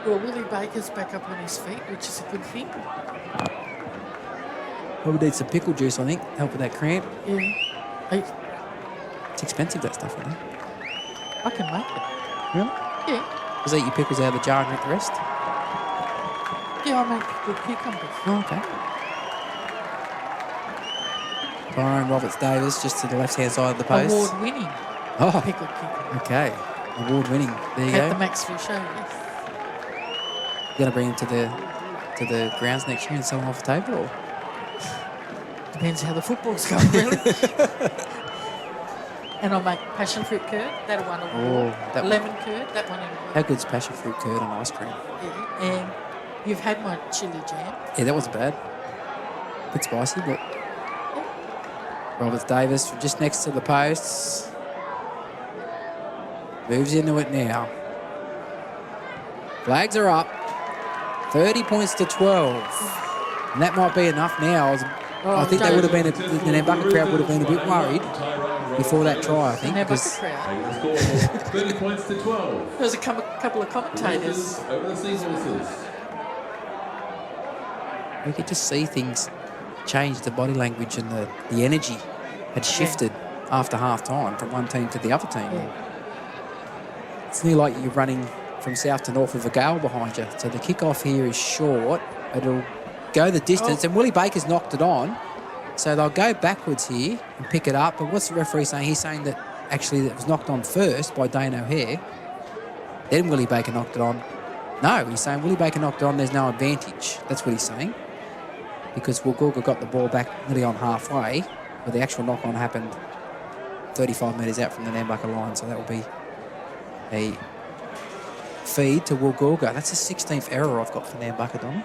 Well, Willie Baker's back up on his feet, which is a good thing. Well, we need some pickle juice, I think, help with that cramp. Yeah. It's expensive, that stuff, isn't it? I can make it. Really? Yeah. Just eat your pickles out of the jar and drink the rest? Yeah, I make good cucumbers. Oh, okay. Byron Roberts-Davis just to the left-hand side of the post. Award-winning Oh, pickled cucumber. okay. Award-winning. There you At go. the Maxfield Show, yes. You going to bring him to the grounds next year and sell him off the table? Or? Depends how the football's going, really. And I'll make passion fruit curd. That one award. Oh, that one. Lemon curd. That one award. How good's passion fruit curd on ice cream? Yeah. And you've had my chili jam. Yeah, that wasn't bad. Bit spicy, but... Roberts Davis just next to the posts. Moves into it now. Flags are up. 30 points to 12. And that might be enough now. I think they would have been, the Nambucca crowd would have been a bit worried before that try, I think. Nambucca Because crowd. Taking the score 30 points to 12. There was a couple of commentators. Raiders over the Seahorses. we could just see things change, the body language and the energy had shifted after half time from one team to the other team. It's nearly like you're running from south to north with a gale behind you. So the kickoff here is short. It'll go the distance, and Willie Baker's knocked it on. So they'll go backwards here and pick it up. But what's the referee saying? He's saying that actually it was knocked on first by Dane O'Hare. Then Willie Baker knocked it on. No, he's saying Willie Baker knocked it on, there's no advantage. That's what he's saying. Because Woolgoolga got the ball back nearly on halfway, but the actual knock-on happened 35 metres out from the Nambucca line. So that will be a feed to Woolgoolga. That's the 16th error I've got for Nambucca, Donald.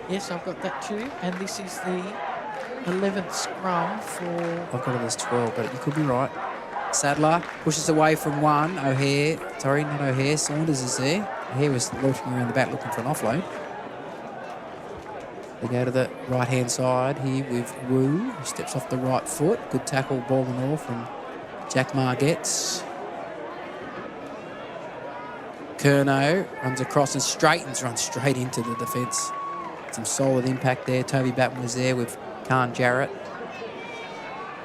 Yes, I've got that too. And this is the 11th scrum for... I've got it as 12, but you could be right. Sadler pushes away from one. O'Hare, sorry, not O'Hare. Saunders is there. O'Hare was loitering around the back looking for an offload. They go to the right-hand side here with Wu, who steps off the right foot. Good tackle, ball and all from Jack Margetts. Curnow runs across and straightens, runs straight into the defence. Some solid impact there. Toby Batten was there with Khan Jarrett.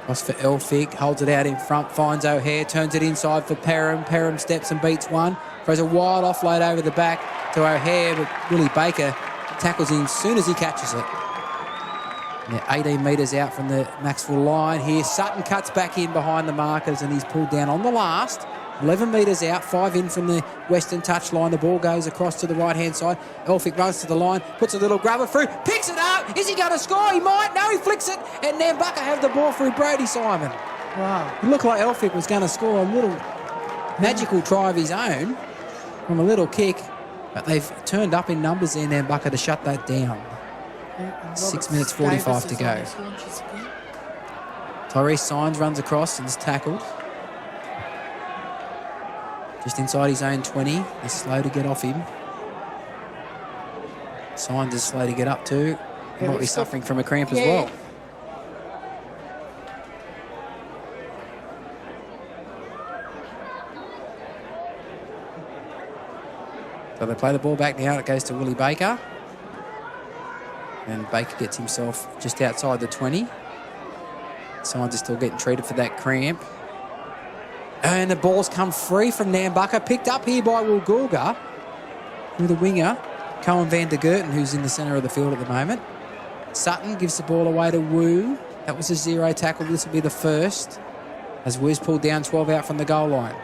Cross for Elphick, holds it out in front, finds O'Hare, turns it inside for Perham. Perham steps and beats one. Throws a wild offload over the back to O'Hare, but Willie Baker tackles him as soon as he catches it. Yeah, 18 metres out from the Maxwell line here. Sutton cuts back in behind the markers and he's pulled down on the last. 11 metres out, 5 in from the western touch line. The ball goes across to the right-hand side. Elphick runs to the line, puts a little grubber through, picks it up. Is he going to score? He might. No, he flicks it. And Nambucca have the ball through Brody Simon. Wow. It looked like Elphick was going to score a little magical try of his own from a little kick. But they've turned up in numbers there, Nambucca, to shut that down. Yeah, 6 minutes 45 to go. Tyrese Signs runs across and is tackled. Just inside his own 20. They're slow to get off him. Signs is slow to get up too. He might be suffering from a cramp as well. So they play the ball back now. It goes to Willie Baker. And Baker gets himself just outside the 20. Signs is still getting treated for that cramp. And the ball's come free from Nambucca, picked up here by Woolgoolga with a winger, Cohen van der Gerten, who's in the centre of the field at the moment. Sutton gives the ball away to Wu. That was a 0 tackle. This will be the first as Wu's pulled down 12 out from the goal line.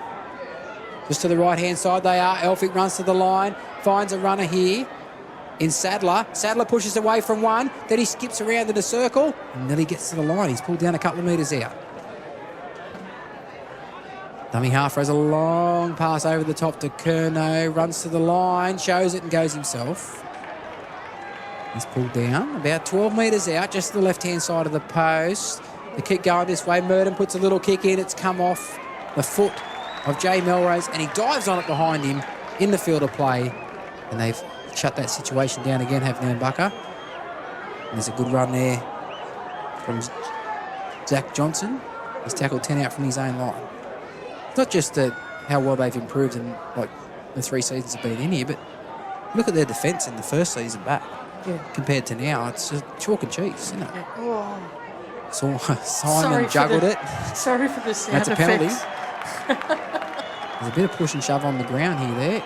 Just to the right-hand side they are. Elphick runs to the line, finds a runner here in Sadler. Sadler pushes away from one, then he skips around in a circle, and then he gets to the line. He's pulled down a couple of metres out. Dummy half throws a long pass over the top to Curnow, runs to the line, shows it and goes himself. He's pulled down, about 12 metres out, just to the left-hand side of the post. The kick going this way, Murden puts a little kick in, it's come off the foot of Jay Melrose, and he dives on it behind him in the field of play. And they've shut that situation down again, have Nambucca. And there's a good run there from Zach Johnson. He's tackled 10 out from his own line. It's not just how well they've improved in like the 3 seasons have been in here, but look at their defence in the first season back compared to now. It's just chalk and cheese, isn't it? Yeah. Oh, So, sorry Simon for juggled the- it. sorry for the sound That's a penalty. effects. There's a bit of push and shove on the ground here there.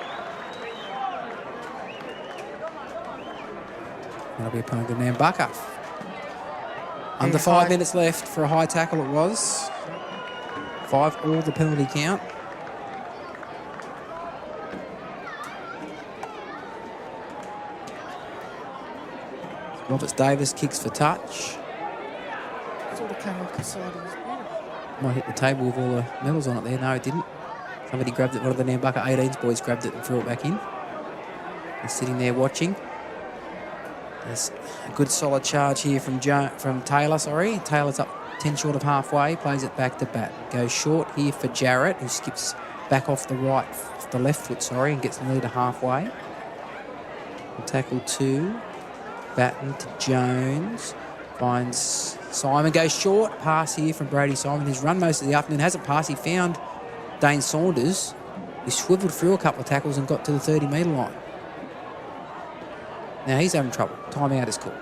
That'll be a penalty to Nambucca. Under 5 high. minutes left for a high tackle it was. 5 all the penalty count. Roberts Davis kicks for touch. Sort of came off the side of his body. Might hit the table with all the medals on it there. No, it didn't. Somebody grabbed it. One of the Nambucca 18s boys grabbed it and threw it back in. He's sitting there watching. There's a good solid charge here from Taylor, sorry. Taylor's up 10 short of halfway, plays it back to bat. Goes short here for Jarrett, who skips back off the left foot, sorry, and gets nearly to halfway. Tackle 2. Batten to Jones. Finds Simon, goes short. Pass here from Brady Simon, who's run most of the afternoon. Hasn't passed. He found Dane Saunders. He swiveled through a couple of tackles and got to the 30-metre line. Now he's having trouble. Timeout is called.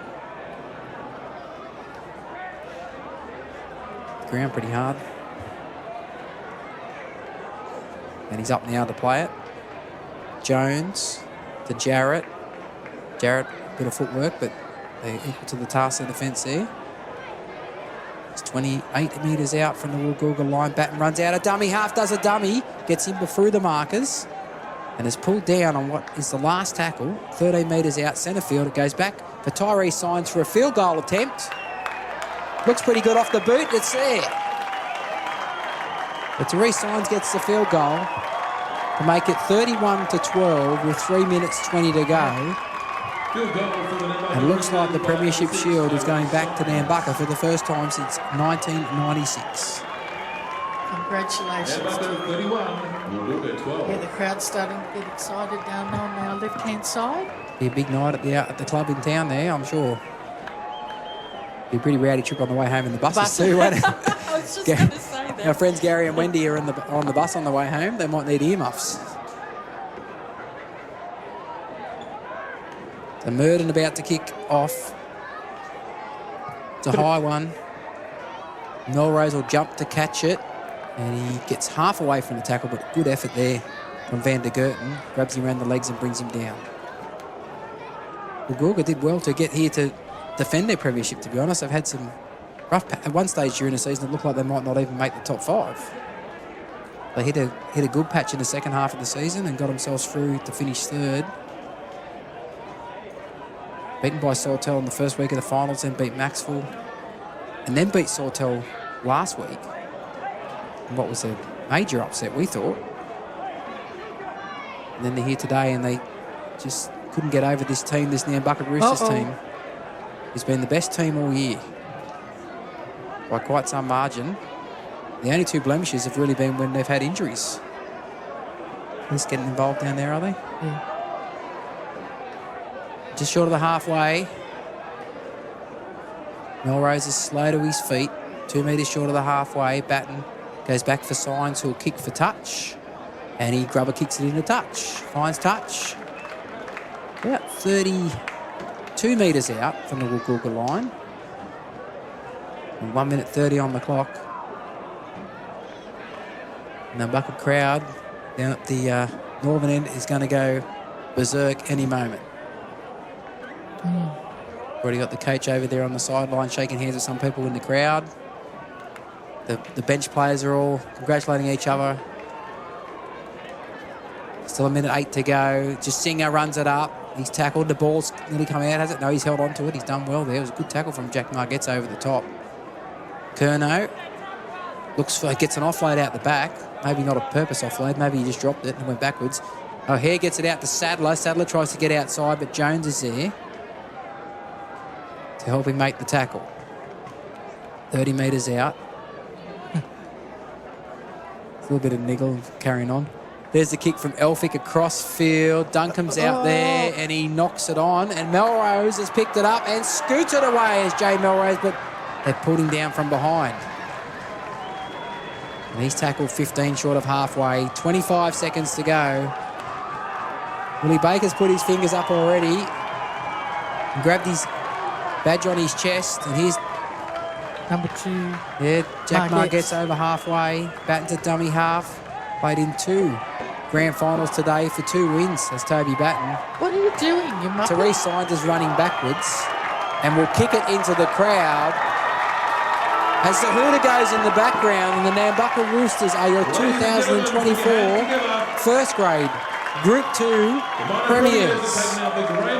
Ground pretty hard. And he's up now to play it. Jones to Jarrett. Jarrett, a bit of footwork, but they're equal to the task of defence there. It's 28 metres out from the Woolgoolga line. Batten runs out. A dummy half does a dummy. Gets him through the markers. And is pulled down on what is the last tackle. 13 metres out centre field. It goes back for Tyree Signs for a field goal attempt. Looks pretty good off the boot. It's there. But Tyree Signs gets the field goal to make it 31-12 with 3 minutes 20 to go. Field goal for the Nambucca. And it looks like the Premiership Shield is going back to Nambucca for the first time since 1996. Congratulations. Nambucca 31, Woolgoolga 12. Yeah, the crowd's starting to get excited down on our left-hand side. Be a big night at the club in town there, I'm sure. Be a pretty rowdy trip on the way home in the buses too, won't it? I was just going to say that. Our friends Gary and Wendy are on the bus on the way home. They might need earmuffs. So Murden about to kick off. It's a high one. Melrose will jump to catch it. And he gets half away from the tackle, but good effort there from Van der Gerten. Grabs him around the legs and brings him down. Woolgoolga did well to get here to defend their premiership, to be honest. They've had some rough... At one stage during the season, it looked like they might not even make the top 5. They hit a good patch in the second half of the season and got themselves through to finish 3rd. Beaten by Sawtell in the first week of the finals, then beat Maxwell. And then beat Sawtell last week. What was a major upset, we thought. And then they're here today and they just couldn't get over this team, this Nambucca Roosters team. It's been the best team all year by quite some margin. The only 2 blemishes have really been when they've had injuries. Just getting involved down there, are they? Yeah. Just short of the halfway. Melrose is slow to his feet. 2 metres short of the halfway. Batten goes back for Signs, who'll kick for touch. And he grubber kicks it into touch. Finds touch. About 32 metres out from the Woolgoolga line. And 1 minute 30 on the clock. And the Nambucca crowd down at the northern end is going to go berserk any moment. Already got the coach over there on the sideline shaking hands with some people in the crowd. The bench players are all congratulating each other. Still 1 minute 8 to go. Just Singer runs it up. He's tackled. The ball's nearly come out, has it? No, he's held on to it. He's done well there. It was a good tackle from Jack Margetts over the top. Curnow Looks for gets an offload out the back. Maybe not a purpose offload. Maybe he just dropped it and went backwards. O'Hare gets it out to Sadler. Sadler tries to get outside, but Jones is there to help him make the tackle. 30 metres out. A little bit of niggle carrying on. There's the kick from Elphick across field. Duncombe's out there and he knocks it on. And Melrose has picked it up and scoots it away as Jay Melrose, but they've pulled him down from behind. And he's tackled 15 short of halfway. 25 seconds to go. Willie Baker's put his fingers up already and grabbed his badge on his chest. And here's Number 2. yeah, Jack Margetts. Margetts over halfway. Batten's a dummy half. Played in 2 grand finals today for 2 wins. That's Toby Batten. What are you doing? You muppet? Therese Saunders is running backwards and will kick it into the crowd. As the hooter goes in the background, and the Nambucca Roosters are your 2024 first grade Group 2 premiers.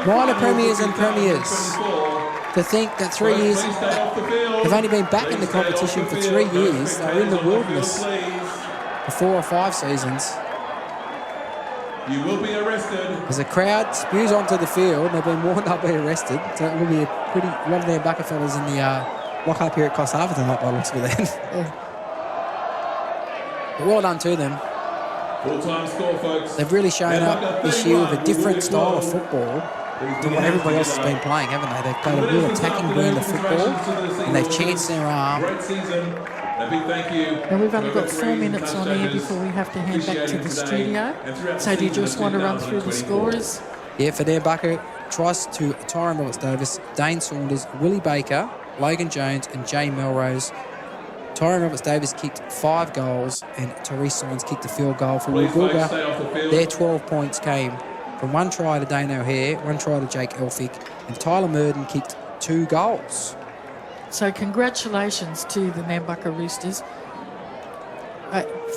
Minor premiers and premiers. To think that 3 years, they've only been back in the competition for 3 years. They were in the wilderness for 4 or 5 seasons. You will be arrested. As the crowd spews onto the field, they've been warned they'll be arrested. So it will be a lot of their Nambucca fellas in the lock up here at Costa Harbour tonight by the looks of it then. But well done to them. Full-time score, folks. They've really shown up this year with a different style of football than what everybody else has been playing, haven't they? They've played a real attacking brand of football and they've chanced their arm. Great season. A big thank you. And we've only got 4 minutes on air before we have to hand back to the studio. So do you just want to run through the scores? Yeah, for Nambucca, tries to Tyrone Roberts-Davis, Dane Saunders, Willie Baker, Logan Jones and Jay Melrose. Tyrone Roberts-Davis kicked 5 goals and Therese Saunders kicked a field goal for Woolgoolga. Their 12 points came from 1 try to Dane O'Hare, 1 try to Jake Elphick, and Tyler Murden kicked 2 goals. So congratulations to the Nambucca Roosters.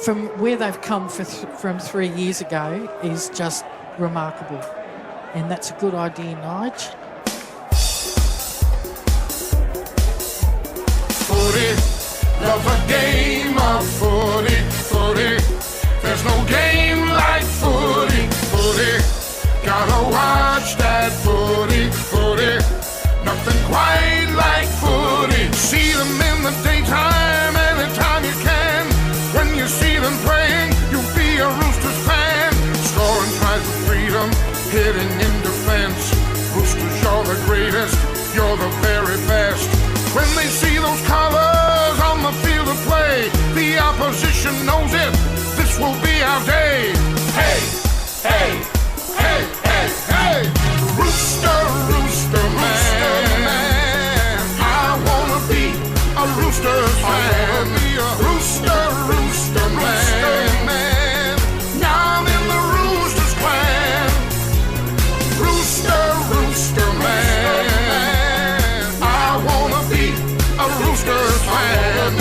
From where they've come from 3 years ago is just remarkable. And that's a good idea, Nige. Footy, love a game of footy, footy. There's no game like footy, footy. Gotta watch that footy, footy. Nothing quite like footy. See them in the daytime, anytime you can. When you see them playing, you'll be a Roosters fan. Scoring tries for freedom, hitting in defense. Roosters, you're the greatest, you're the very best. When they see those colors on the field of play, the opposition knows it, this will be our day. Hey, hey, hey, hey, hey. Rooster, rooster man, I wanna be a Roosters fan. Rooster, rooster man, now I'm in the Roosters clan. Rooster, rooster man, I wanna be a Roosters fan.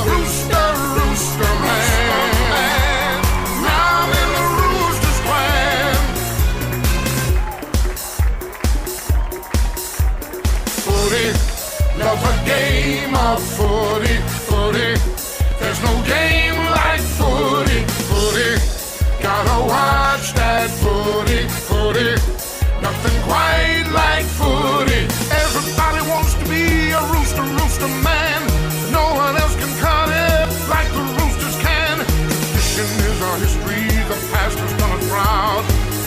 Rooster, rooster man, now I'm in the Roosters clan. Footy, love a game of footy, footy. There's no game like footy, footy. Gotta watch that footy, footy. Nothing quite like footy. Everybody wants to be a rooster, rooster man. No one else can cut it like the Roosters can. Tradition is our history, the past is gonna proud.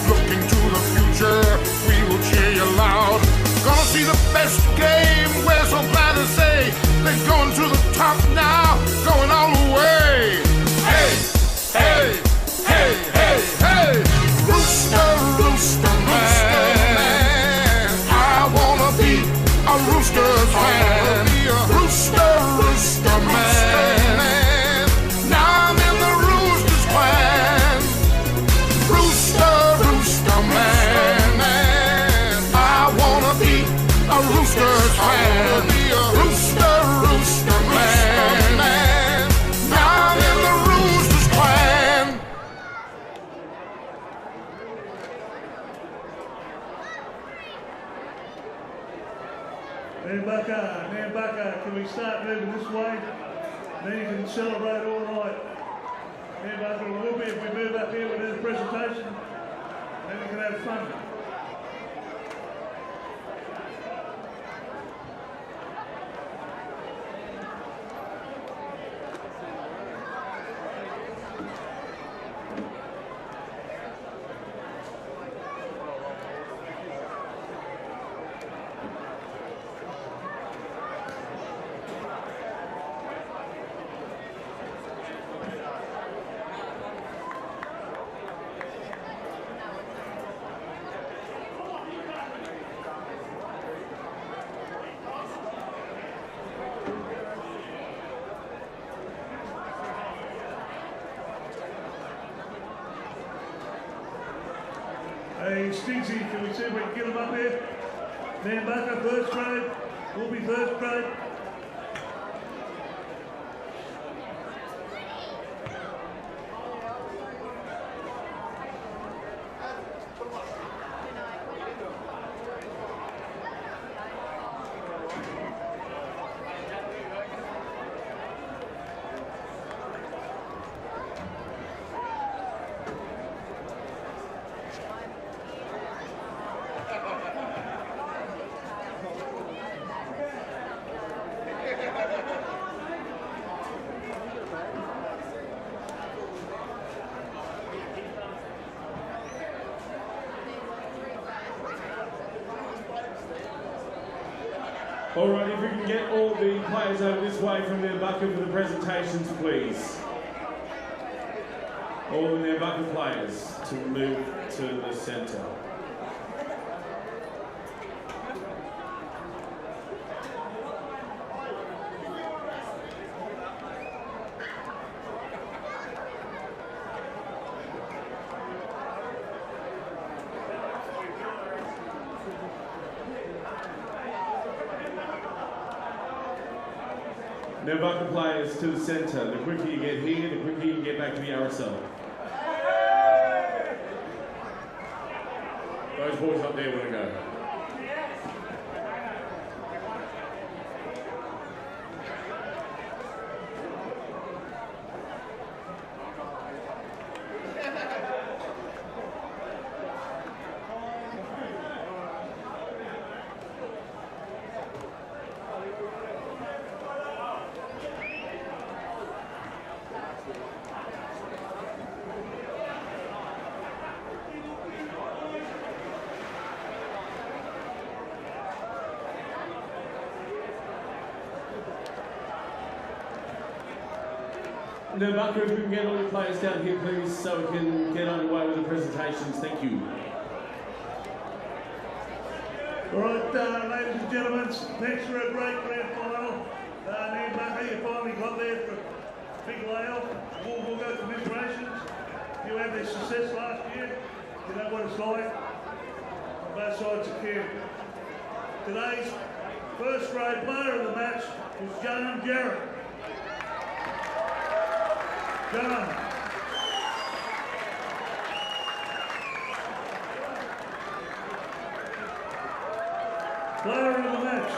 Looking to the future, we will cheer you loud. Gonna see the best game, we're so glad to say. They're going to the top now, going all the way. Hey, hey, hey, hey, hey. Rooster, rooster man, I wanna be a Roosters fan. Rooster, rooster man, now I'm in the Roosters clan. Rooster, rooster man, I wanna be a Roosters fan. Rooster, rooster man, now I'm in the Roosters clan. Nambucca, can we start moving this way? then you can celebrate all night. Yeah, but it will be if we move up here with this presentation, then we can have fun. Hey, Stigsy, can we see if we can get him up here? Dan Barker, first grade. Will be first grade. All right, if we can get all the players over this way from their bucket for the presentations, please. All in their bucket players to move to the centre. Now bucket players to the centre. The quicker you get here, the quicker you can get back to the RSL. Those boys up there want to go. Now, Bucker, if we can get all the players down here, please, so we can get underway with the presentations. Thank you. All right, ladies and gentlemen, thanks for a great grand final. Nan Bucker, you finally got there for a big layoff. We'll go commiserations. You had this success last year. You know what it's like on both sides of camp. Today's first grade player of the match is John Jarrett. John. Player of the match.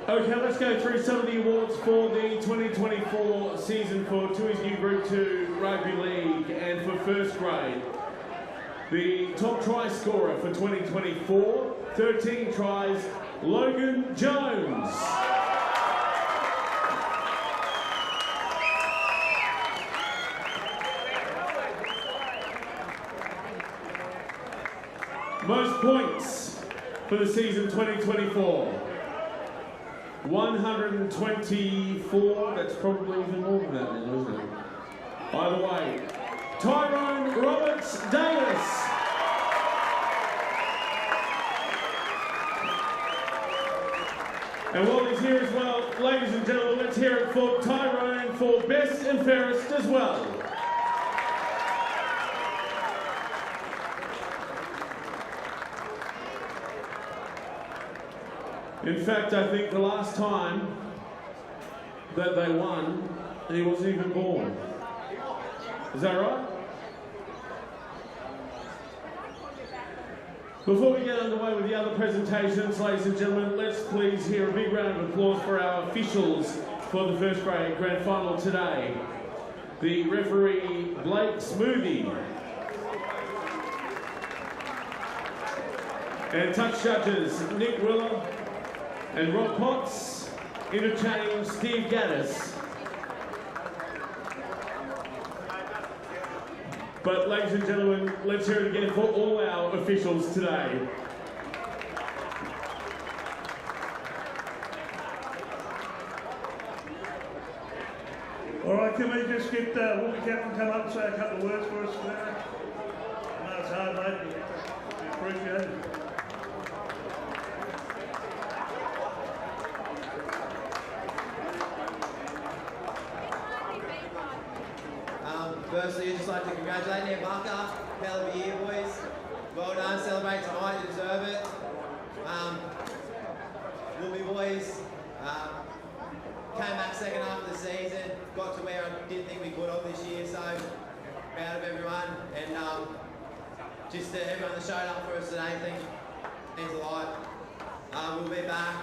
Okay, let's go through some of the awards for the 2024 season for Tui's new Group 2 Rugby League and for first grade. The top try scorer for 2024, 13 tries, Logan Jones. Most points for the season 2024, 124, that's probably even more than that now, isn't it? Either way, Tyrone Roberts Davis. And while he's here as well, ladies and gentlemen, let's hear it for Tyrone for best and fairest as well. In fact, I think the last time that they won, he wasn't even born. Is that right? Before we get underway with the other presentations, ladies and gentlemen, let's please hear a big round of applause for our officials for the first grade grand final today. The referee, Blake Smoothie. And touch judges, Nick Willer and Rob Potts. Interchange, Steve Gaddis. But ladies and gentlemen, let's hear it again for all our officials today. All right, can we just get Walker Captain come up and say a couple of words for us today? I know it's hard, mate, but we appreciate it. Firstly, I'd just like to congratulate Nick Bucker, Hell of a year, boys. Well done, celebrate tonight, you deserve it. Woolby boys, came back second half of the season, got to where I didn't think we could have this year, so proud of everyone. And just to everyone that showed up for us today, thank you. Thanks a lot. We'll be back.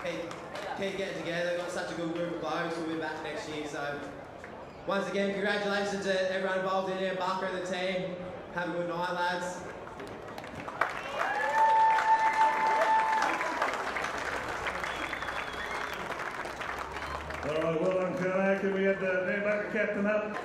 Keep getting together, got such a good group of blokes, we'll be back next year, so. Once again, congratulations to everyone involved in here, Barker and the team. Have a good night, lads. All right, well done, Colonel. Can we have the Barker Captain up?